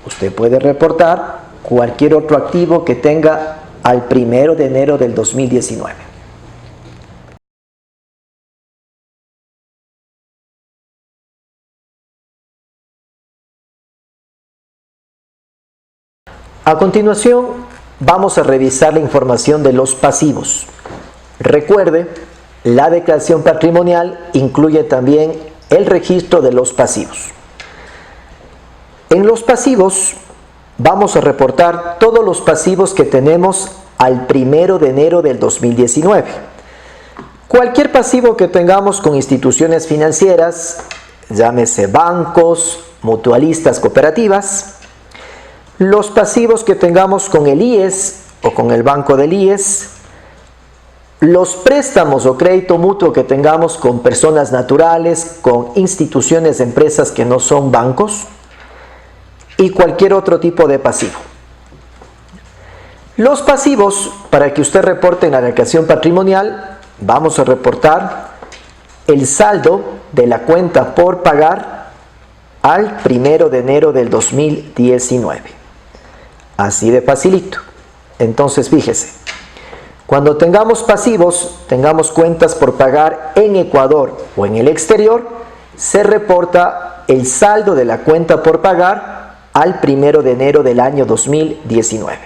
Usted puede reportar cualquier otro activo que tenga al 1 de enero del 2019. A continuación, vamos a revisar la información de los pasivos. Recuerde, la declaración patrimonial incluye también el registro de los pasivos. En los pasivos vamos a reportar todos los pasivos que tenemos al 1 de enero del 2019. Cualquier pasivo que tengamos con instituciones financieras, llámese bancos, mutualistas, cooperativas, los pasivos que tengamos con el IES o con el banco del IES, los préstamos o crédito mutuo que tengamos con personas naturales, con instituciones de empresas que no son bancos, y cualquier otro tipo de pasivo. Los pasivos, para que usted reporte en la declaración patrimonial, vamos a reportar el saldo de la cuenta por pagar al 1 de enero del 2019. Así de facilito. Entonces fíjese, cuando tengamos pasivos, tengamos cuentas por pagar en Ecuador o en el exterior, se reporta el saldo de la cuenta por pagar al 1 de enero del año 2019.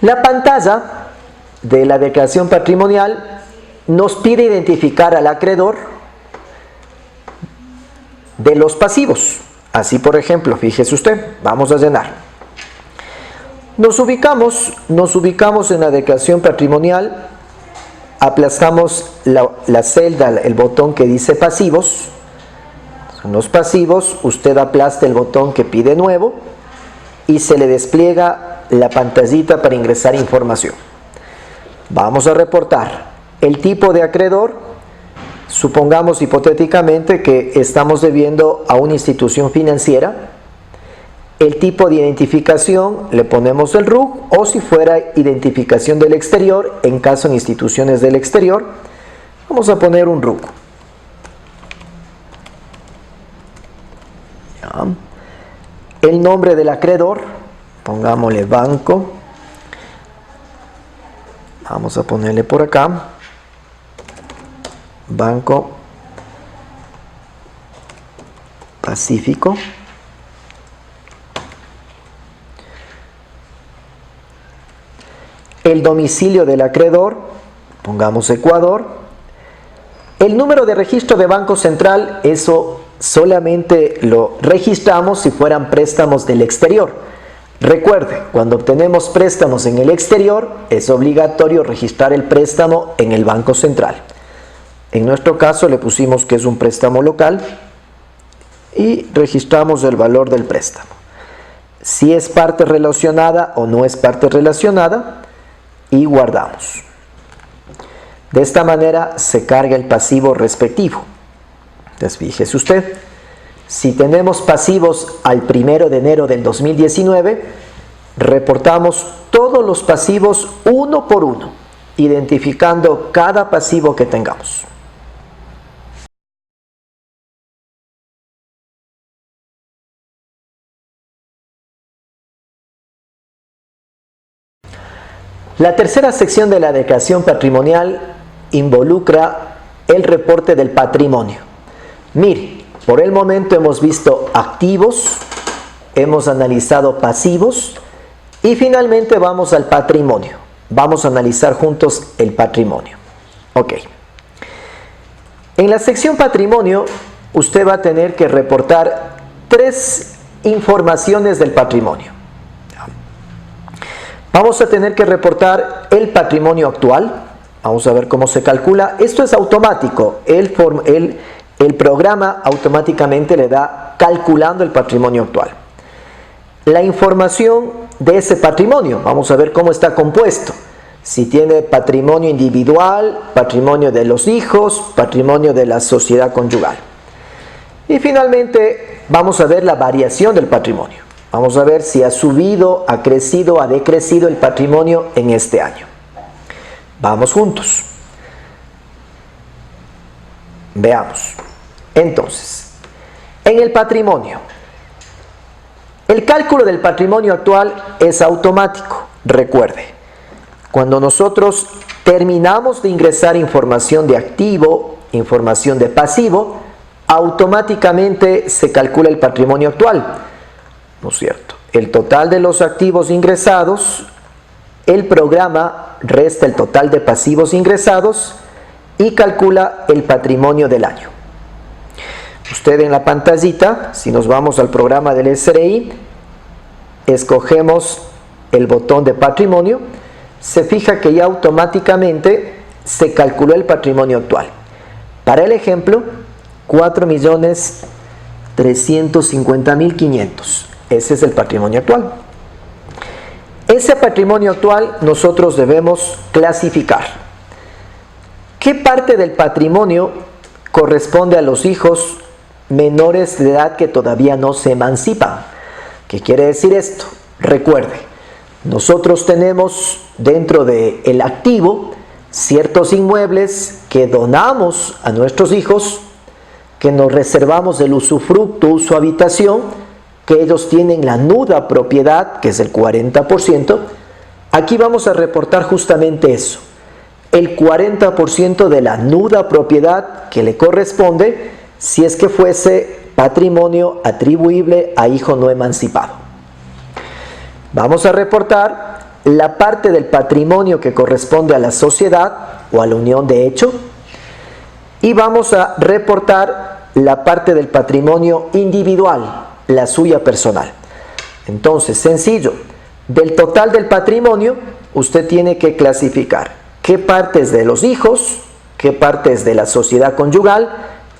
La pantalla de la declaración patrimonial nos pide identificar al acreedor de los pasivos. Así, por ejemplo, fíjese usted, vamos a llenar. Nos ubicamos en la declaración patrimonial, aplastamos la celda, el botón que dice pasivos. En los pasivos, usted aplasta el botón que pide nuevo y se le despliega la pantallita para ingresar información. Vamos a reportar el tipo de acreedor. Supongamos hipotéticamente que estamos debiendo a una institución financiera. El tipo de identificación le ponemos el RUC, o si fuera identificación del exterior, en caso de instituciones del exterior, vamos a poner un RUC. El nombre del acreedor, pongámosle banco, vamos a ponerle por acá, Banco Pacífico. El domicilio del acreedor, pongamos Ecuador. El número de registro de Banco Central, eso solamente lo registramos si fueran préstamos del exterior. Recuerde, cuando obtenemos préstamos en el exterior, es obligatorio registrar el préstamo en el Banco Central. En nuestro caso le pusimos que es un préstamo local y registramos el valor del préstamo. Si es parte relacionada o no es parte relacionada, y guardamos. De esta manera se carga el pasivo respectivo. Entonces fíjese usted, si tenemos pasivos al 1 de enero del 2019, reportamos todos los pasivos uno por uno, identificando cada pasivo que tengamos. La tercera sección de la declaración patrimonial involucra el reporte del patrimonio. Mire, por el momento hemos visto activos, hemos analizado pasivos y finalmente vamos al patrimonio. Vamos a analizar juntos el patrimonio. Ok. En la sección patrimonio, usted va a tener que reportar 3 informaciones del patrimonio. Vamos a tener que reportar el patrimonio actual. Vamos a ver cómo se calcula. Esto es automático. El programa automáticamente le da calculando el patrimonio actual. La información de ese patrimonio. Vamos a ver cómo está compuesto. Si tiene patrimonio individual, patrimonio de los hijos, patrimonio de la sociedad conyugal. Y finalmente vamos a ver la variación del patrimonio. Vamos a ver si ha subido, ha crecido, ha decrecido el patrimonio en este año. Vamos juntos. Veamos. Entonces, en el patrimonio, el cálculo del patrimonio actual es automático. Recuerde, cuando nosotros terminamos de ingresar información de activo, información de pasivo, automáticamente se calcula el patrimonio actual. ¿No es cierto? El total de los activos ingresados, el programa resta el total de pasivos ingresados y calcula el patrimonio del año. Usted en la pantallita, si nos vamos al programa del SRI, escogemos el botón de patrimonio, se fija que ya automáticamente se calculó el patrimonio actual. Para el ejemplo, 4.350.500. Ese es el patrimonio actual. Ese patrimonio actual nosotros debemos clasificar. ¿Qué parte del patrimonio corresponde a los hijos menores de edad que todavía no se emancipan? ¿Qué quiere decir esto? Recuerde, nosotros tenemos dentro del activo ciertos inmuebles que donamos a nuestros hijos, que nos reservamos el usufructo, uso habitación, que ellos tienen la nuda propiedad, que es el 40%, aquí vamos a reportar justamente eso, el 40% de la nuda propiedad que le corresponde si es que fuese patrimonio atribuible a hijo no emancipado. Vamos a reportar la parte del patrimonio que corresponde a la sociedad o a la unión de hecho y vamos a reportar la parte del patrimonio individual, la suya personal. Entonces, sencillo, del total del patrimonio usted tiene que clasificar qué parte es de los hijos, qué parte es de la sociedad conyugal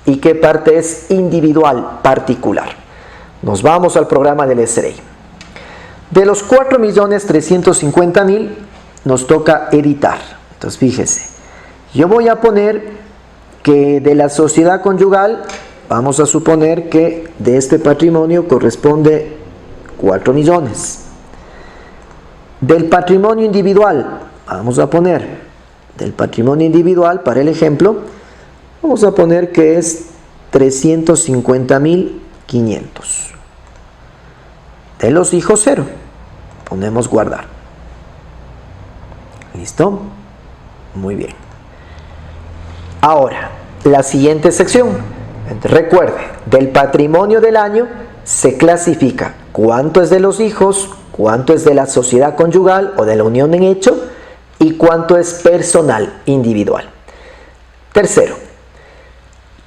y qué parte es individual, particular. Nos vamos al programa del SRI. De los 4.350.000 nos toca editar. Entonces fíjese, yo voy a poner que de la sociedad conyugal, vamos a suponer que de este patrimonio corresponde 4 millones. Del patrimonio individual, vamos a poner, del patrimonio individual, para el ejemplo, vamos a poner que es 350.500. De los hijos 0, ponemos guardar. ¿Listo? Muy bien. Ahora, la siguiente sección. Recuerde, del patrimonio del año se clasifica cuánto es de los hijos, cuánto es de la sociedad conyugal o de la unión en hecho y cuánto es personal, individual. Tercero,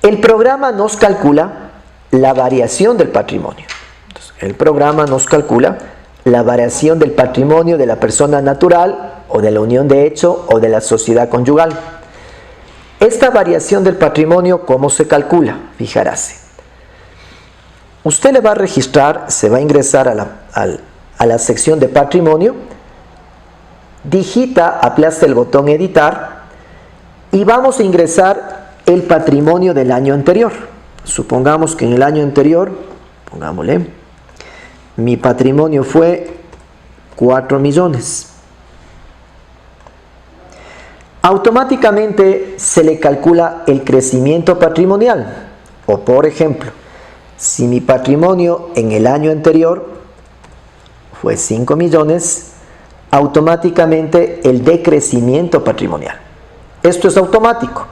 el programa nos calcula la variación del patrimonio. Entonces, el programa nos calcula la variación del patrimonio de la persona natural o de la unión de hecho o de la sociedad conyugal. Esta variación del patrimonio, ¿cómo se calcula? Fijaráse. Usted le va a registrar, se va a ingresar a la sección de patrimonio digita, aplasta el botón editar y vamos a ingresar el patrimonio del año anterior. Supongamos que en el año anterior, pongámosle, mi patrimonio fue 4 millones. Automáticamente se le calcula el crecimiento patrimonial. O por ejemplo, si mi patrimonio en el año anterior fue 5 millones, automáticamente el decrecimiento patrimonial. Esto es automático.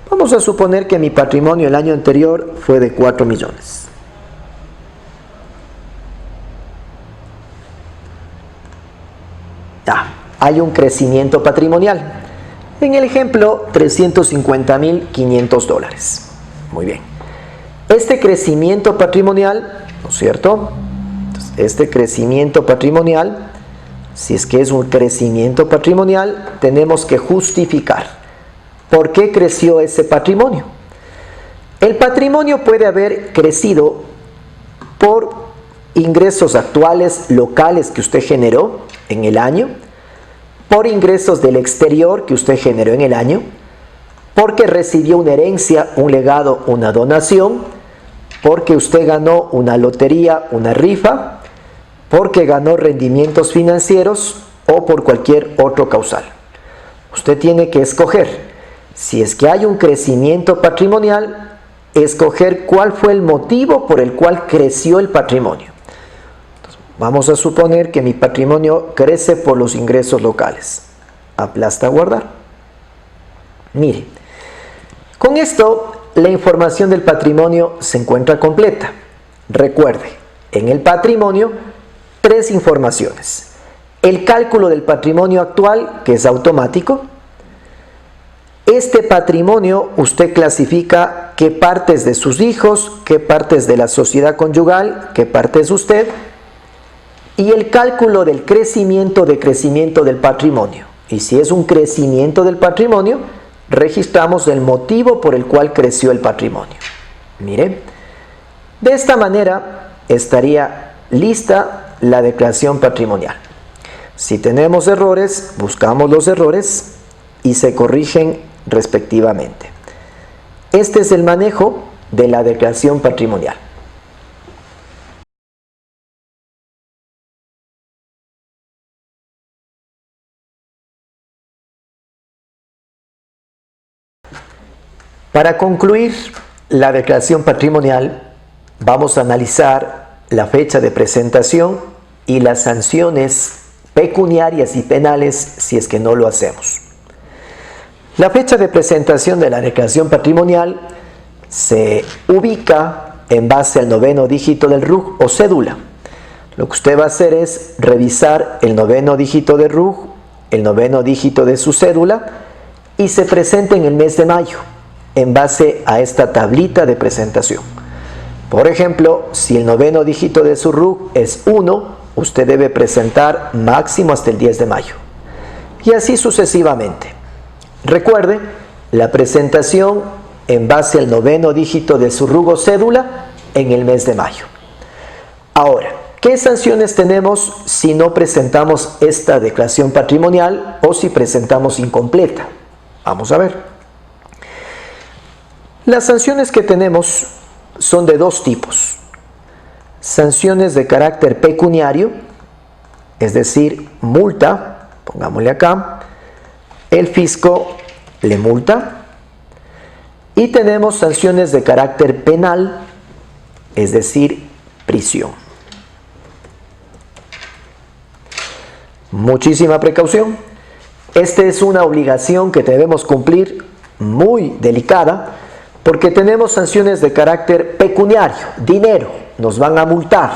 Vamos a suponer que mi patrimonio el año anterior fue de 4 millones. Hay un crecimiento patrimonial. En el ejemplo, $350.500. Muy bien. Este crecimiento patrimonial, ¿no es cierto? Entonces, este crecimiento patrimonial, si es que es un crecimiento patrimonial, tenemos que justificar por qué creció ese patrimonio. El patrimonio puede haber crecido por ingresos actuales locales que usted generó en el año, por ingresos del exterior que usted generó en el año, porque recibió una herencia, un legado, una donación, porque usted ganó una lotería, una rifa, porque ganó rendimientos financieros o por cualquier otro causal. Usted tiene que escoger, si es que hay un crecimiento patrimonial, escoger cuál fue el motivo por el cual creció el patrimonio. Entonces, vamos a suponer que mi patrimonio crece por los ingresos locales. Aplasta guardar. Mire, con esto la información del patrimonio se encuentra completa. Recuerde, en el patrimonio, 3 informaciones. El cálculo del patrimonio actual, que es automático. Este patrimonio usted clasifica qué partes de sus hijos, qué partes de la sociedad conyugal, qué parte es usted. Y el cálculo del crecimiento, decrecimiento del patrimonio. Y si es un crecimiento del patrimonio, registramos el motivo por el cual creció el patrimonio. Mire, de esta manera estaría lista la declaración patrimonial. Si tenemos errores, buscamos los errores y se corrigen respectivamente. Este es el manejo de la declaración patrimonial. Para concluir la declaración patrimonial, vamos a analizar la fecha de presentación y las sanciones pecuniarias y penales si es que no lo hacemos. La fecha de presentación de la declaración patrimonial se ubica en base al 9º dígito del RUC o cédula. Lo que usted va a hacer es revisar el 9º dígito del RUC, el 9º dígito de su cédula y se presenta en el mes de mayo en base a esta tablita de presentación. Por ejemplo, si el 9º dígito de su RUC es 1, usted debe presentar máximo hasta el 10 de mayo. Y así sucesivamente. Recuerde, la presentación en base al 9º dígito de su RUC o cédula en el mes de mayo. Ahora, ¿qué sanciones tenemos si no presentamos esta declaración patrimonial o si presentamos incompleta? Vamos a ver. Las sanciones que tenemos son de 2 tipos. Sanciones de carácter pecuniario, es decir, multa, pongámosle acá, el fisco le multa. Y tenemos sanciones de carácter penal, es decir, prisión. Muchísima precaución. Esta es una obligación que debemos cumplir muy delicada, porque tenemos sanciones de carácter pecuniario, dinero, nos van a multar.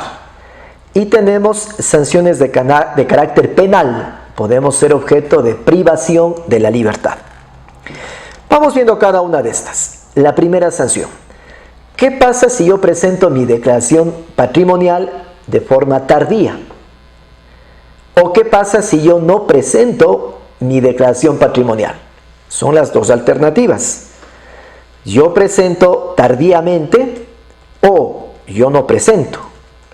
Y tenemos sanciones de carácter penal, podemos ser objeto de privación de la libertad. Vamos viendo cada una de estas. La primera sanción. ¿Qué pasa si yo presento mi declaración patrimonial de forma tardía? ¿O qué pasa si yo no presento mi declaración patrimonial? Son las 2 alternativas. Yo presento tardíamente o yo no presento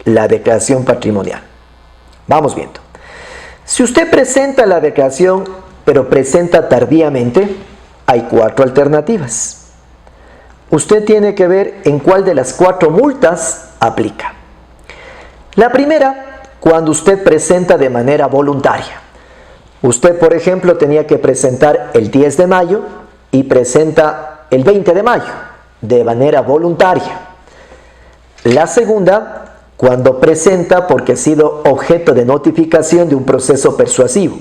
la declaración patrimonial. Vamos viendo. Si usted presenta la declaración, pero presenta tardíamente, hay 4 alternativas. Usted tiene que ver en cuál de las 4 multas aplica. La primera, cuando usted presenta de manera voluntaria. Usted, por ejemplo, tenía que presentar el 10 de mayo y presenta el 20 de mayo, de manera voluntaria. La segunda, cuando presenta porque ha sido objeto de notificación de un proceso persuasivo.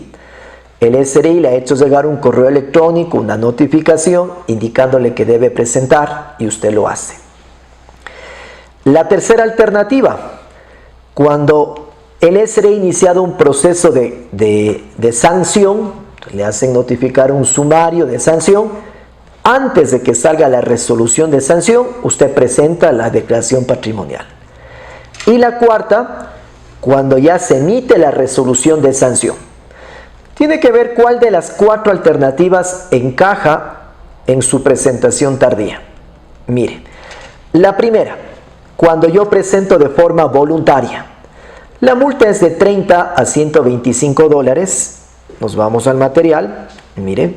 El SRI le ha hecho llegar un correo electrónico, una notificación, indicándole que debe presentar y usted lo hace. La tercera alternativa, cuando el SRI ha iniciado un proceso de sanción, le hacen notificar un sumario de sanción, antes de que salga la resolución de sanción, usted presenta la declaración patrimonial. Y la cuarta, cuando ya se emite la resolución de sanción. Tiene que ver cuál de las 4 alternativas encaja en su presentación tardía. Mire, la primera, cuando yo presento de forma voluntaria. La multa es de 30 a 125 dólares. Nos vamos al material. Mire,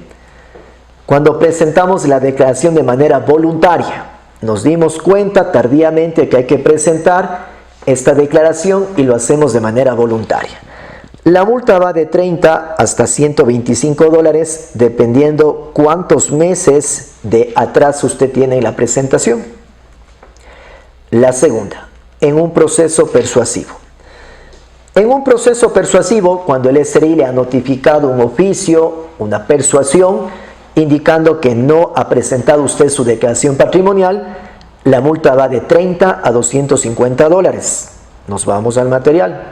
cuando presentamos la declaración de manera voluntaria, nos dimos cuenta tardíamente que hay que presentar esta declaración y lo hacemos de manera voluntaria. La multa va de 30 hasta 125 dólares dependiendo cuántos meses de atraso usted tiene en la presentación. La segunda, en un proceso persuasivo. En un proceso persuasivo, cuando el SRI le ha notificado un oficio, una persuasión, indicando que no ha presentado usted su declaración patrimonial, la multa va de 30 a 250 dólares. Nos vamos al material.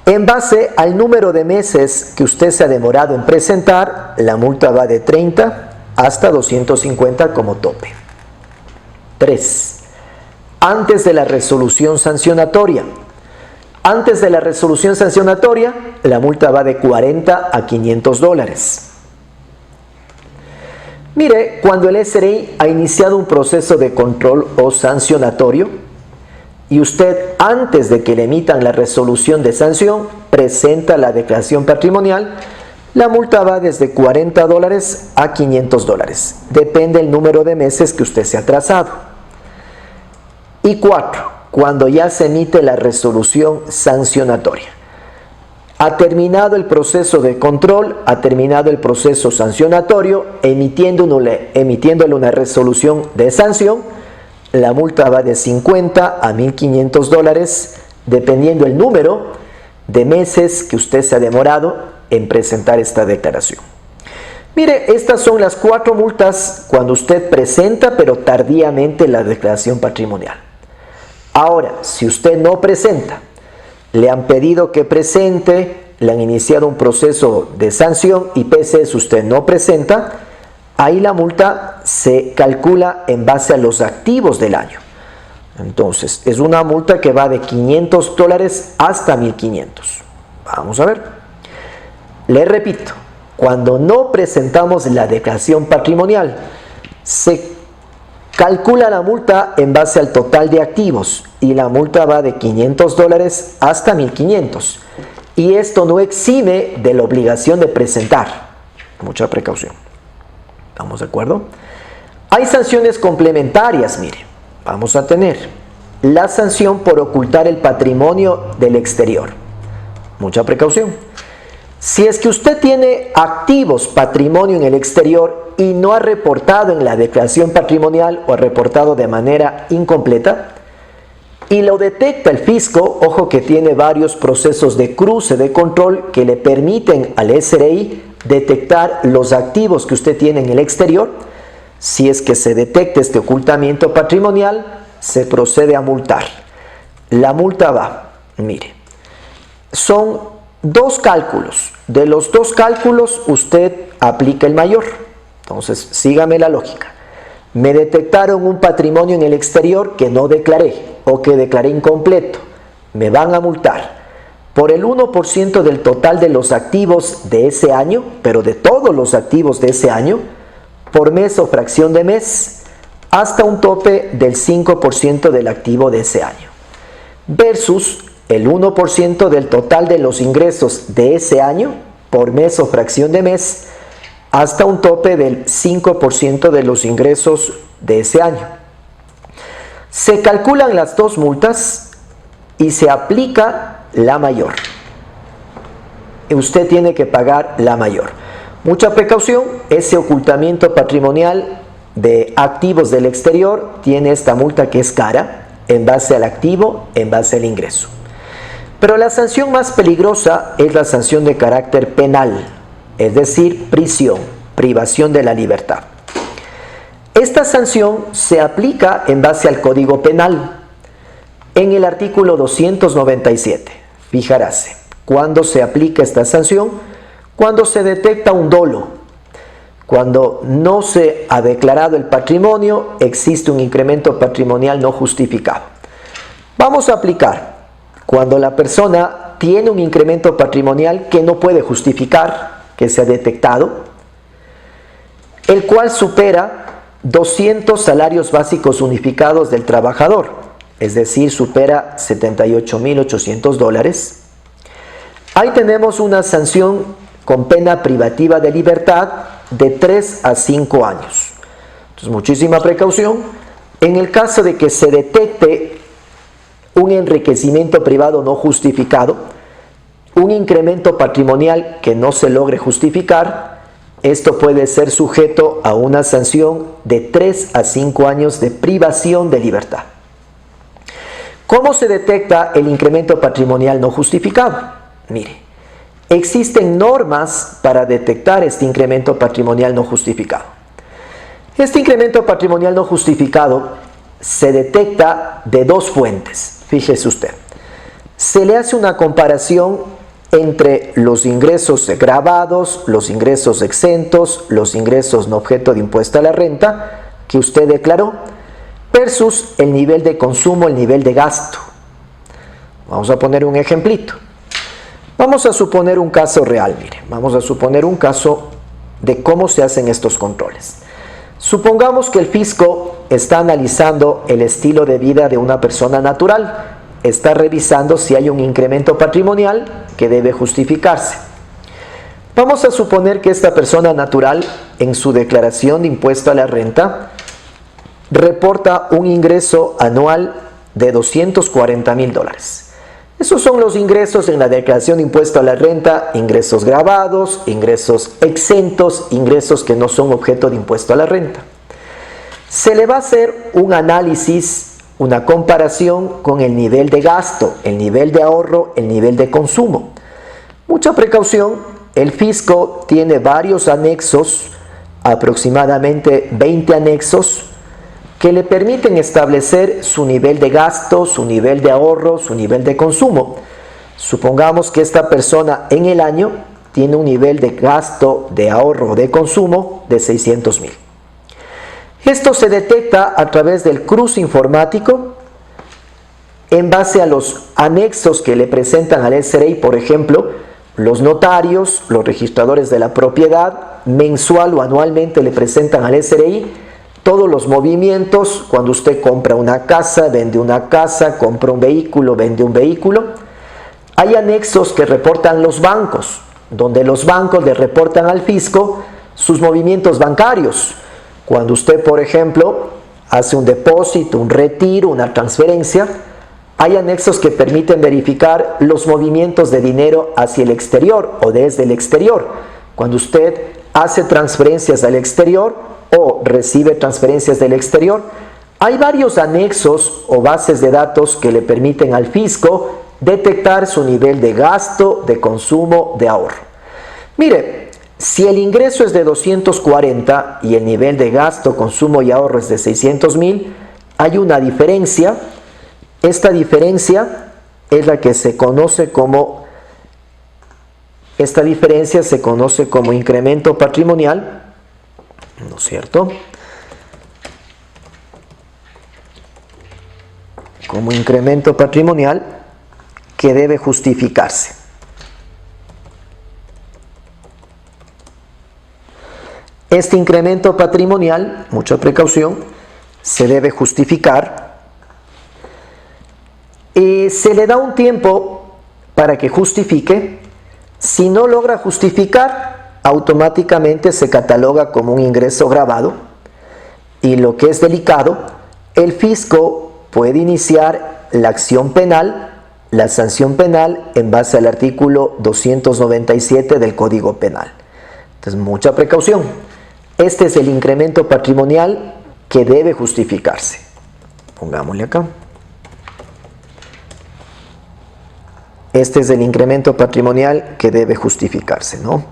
En base al número de meses que usted se ha demorado en presentar, la multa va de 30 hasta 250 como tope. 3. Antes de la resolución sancionatoria. Antes de la resolución sancionatoria, la multa va de 40 a 500 dólares. Mire, cuando el SRI ha iniciado un proceso de control o sancionatorio y usted, antes de que le emitan la resolución de sanción, presenta la declaración patrimonial, la multa va desde 40 dólares a 500 dólares. Depende del número de meses que usted se ha atrasado. Y 4. Cuando ya se emite la resolución sancionatoria. Ha terminado el proceso de control, ha terminado el proceso sancionatorio, emitiéndole una resolución de sanción, la multa va de 50 a 1.500 dólares, dependiendo el número de meses que usted se ha demorado en presentar esta declaración. Mire, estas son las 4 multas cuando usted presenta, pero tardíamente, la declaración patrimonial. Ahora, si usted no presenta, le han pedido que presente, le han iniciado un proceso de sanción y pese a eso usted no presenta, ahí la multa se calcula en base a los activos del año. Entonces, es una multa que va de 500 dólares hasta 1.500. Vamos a ver. Le repito, cuando no presentamos la declaración patrimonial, se calcula la multa en base al total de activos y la multa va de 500 dólares hasta 1.500. Y esto no exime de la obligación de presentar. Mucha precaución. ¿Estamos de acuerdo? Hay sanciones complementarias, mire. Vamos a tener la sanción por ocultar el patrimonio del exterior. Mucha precaución. Si es que usted tiene activos, patrimonio en el exterior y no ha reportado en la declaración patrimonial o ha reportado de manera incompleta y lo detecta el fisco, ojo que tiene varios procesos de cruce de control que le permiten al SRI detectar los activos que usted tiene en el exterior. Si es que se detecta este ocultamiento patrimonial, se procede a multar. La multa va, mire, son 2 cálculos. De los 2 cálculos usted aplica el mayor. Entonces, sígame la lógica. Me detectaron un patrimonio en el exterior que no declaré o que declaré incompleto. Me van a multar por el 1% del total de los activos de ese año, pero de todos los activos de ese año, por mes o fracción de mes, hasta un tope del 5% del activo de ese año. Versus el 1% del total de los ingresos de ese año, por mes o fracción de mes, hasta un tope del 5% de los ingresos de ese año. Se calculan las dos multas y se aplica la mayor. Usted tiene que pagar la mayor. Mucha precaución, ese ocultamiento patrimonial de activos del exterior tiene esta multa que es cara en base al activo, en base al ingreso. Pero la sanción más peligrosa es la sanción de carácter penal, es decir, prisión, privación de la libertad. Esta sanción se aplica en base al Código Penal. En el artículo 297, fijaráse, ¿cuándo se aplica esta sanción? Cuando se detecta un dolo, cuando no se ha declarado el patrimonio, existe un incremento patrimonial no justificado. Vamos a aplicar cuando la persona tiene un incremento patrimonial que no puede justificar, que se ha detectado, el cual supera 200 salarios básicos unificados del trabajador, es decir, supera $78.800. Ahí tenemos una sanción con pena privativa de libertad de 3 a 5 años. Entonces, muchísima precaución. En el caso de que se detecte un enriquecimiento privado no justificado, un incremento patrimonial que no se logre justificar, esto puede ser sujeto a una sanción de 3 a 5 años de privación de libertad. ¿Cómo se detecta el incremento patrimonial no justificado? Mire, existen normas para detectar este incremento patrimonial no justificado. Este incremento patrimonial no justificado se detecta de dos fuentes. Fíjese usted. Se le hace una comparación entre los ingresos grabados, los ingresos exentos, los ingresos no objeto de impuesto a la renta que usted declaró, versus el nivel de consumo, el nivel de gasto. Vamos a poner un ejemplito. Vamos a suponer un caso real, mire. Vamos a suponer un caso de cómo se hacen estos controles. Supongamos que el fisco está analizando el estilo de vida de una persona natural. Está revisando si hay un incremento patrimonial que debe justificarse. Vamos a suponer que esta persona natural en su declaración de impuesto a la renta reporta un ingreso anual de $240,000. Esos son los ingresos en la declaración de impuesto a la renta: ingresos grabados, ingresos exentos, ingresos que no son objeto de impuesto a la renta. Se le va a hacer un análisis, una comparación con el nivel de gasto, el nivel de ahorro, el nivel de consumo. Mucha precaución, el fisco tiene varios anexos, aproximadamente 20 anexos, que le permiten establecer su nivel de gasto, su nivel de ahorro, su nivel de consumo. Supongamos que esta persona en el año tiene un nivel de gasto, de ahorro, de consumo de $600,000. Esto se detecta a través del cruce informático en base a los anexos que le presentan al SRI, por ejemplo, los notarios, los registradores de la propiedad, mensual o anualmente le presentan al SRI todos los movimientos cuando usted compra una casa, vende una casa, compra un vehículo, vende un vehículo. Hay anexos que reportan los bancos, donde los bancos le reportan al fisco sus movimientos bancarios. Cuando usted, por ejemplo, hace un depósito, un retiro, una transferencia, hay anexos que permiten verificar los movimientos de dinero hacia el exterior o desde el exterior. Cuando usted hace transferencias al exterior o recibe transferencias del exterior, hay varios anexos o bases de datos que le permiten al fisco detectar su nivel de gasto, de consumo, de ahorro. Mire, si el ingreso es de 240 y el nivel de gasto, consumo y ahorro es de 600,000, hay una diferencia. Esta diferencia es la que se conoce como, incremento patrimonial, ¿no es cierto? Como incremento patrimonial que debe justificarse. Este incremento patrimonial, mucha precaución, se debe justificar Se le da un tiempo para que justifique. Si no logra justificar, automáticamente se cataloga como un ingreso gravado. Y lo que es delicado, el fisco puede iniciar la acción penal, la sanción penal en base al artículo 297 del Código Penal. Entonces, mucha precaución. Este es el incremento patrimonial que debe justificarse. Pongámosle acá. Este es el incremento patrimonial que debe justificarse, ¿no?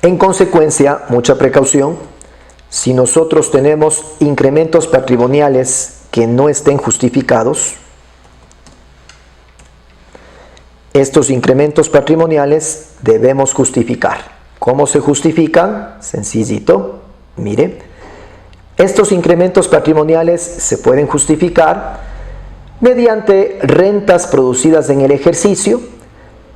En consecuencia, mucha precaución. Si nosotros tenemos incrementos patrimoniales que no estén justificados, estos incrementos patrimoniales debemos justificar. ¿Cómo se justifican? Sencillito. Mire, estos incrementos patrimoniales se pueden justificar mediante rentas producidas en el ejercicio,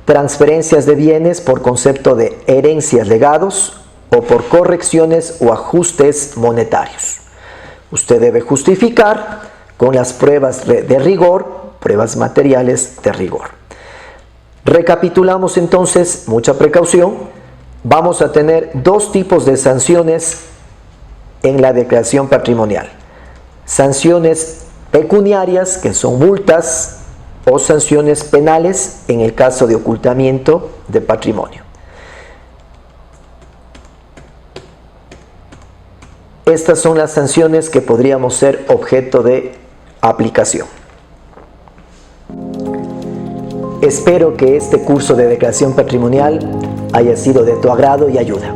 transferencias de bienes por concepto de herencias, legados, o por correcciones o ajustes monetarios. Usted debe justificar con las pruebas de rigor, pruebas materiales de rigor. Recapitulamos entonces, mucha precaución. Vamos a tener dos tipos de sanciones en la declaración patrimonial. Sanciones pecuniarias, que son multas, o sanciones penales en el caso de ocultamiento de patrimonio. Estas son las sanciones que podríamos ser objeto de aplicación. Espero que este curso de declaración patrimonial haya sido de tu agrado y ayuda.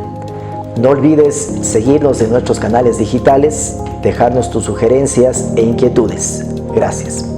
No olvides seguirnos en nuestros canales digitales, dejarnos tus sugerencias e inquietudes. Gracias.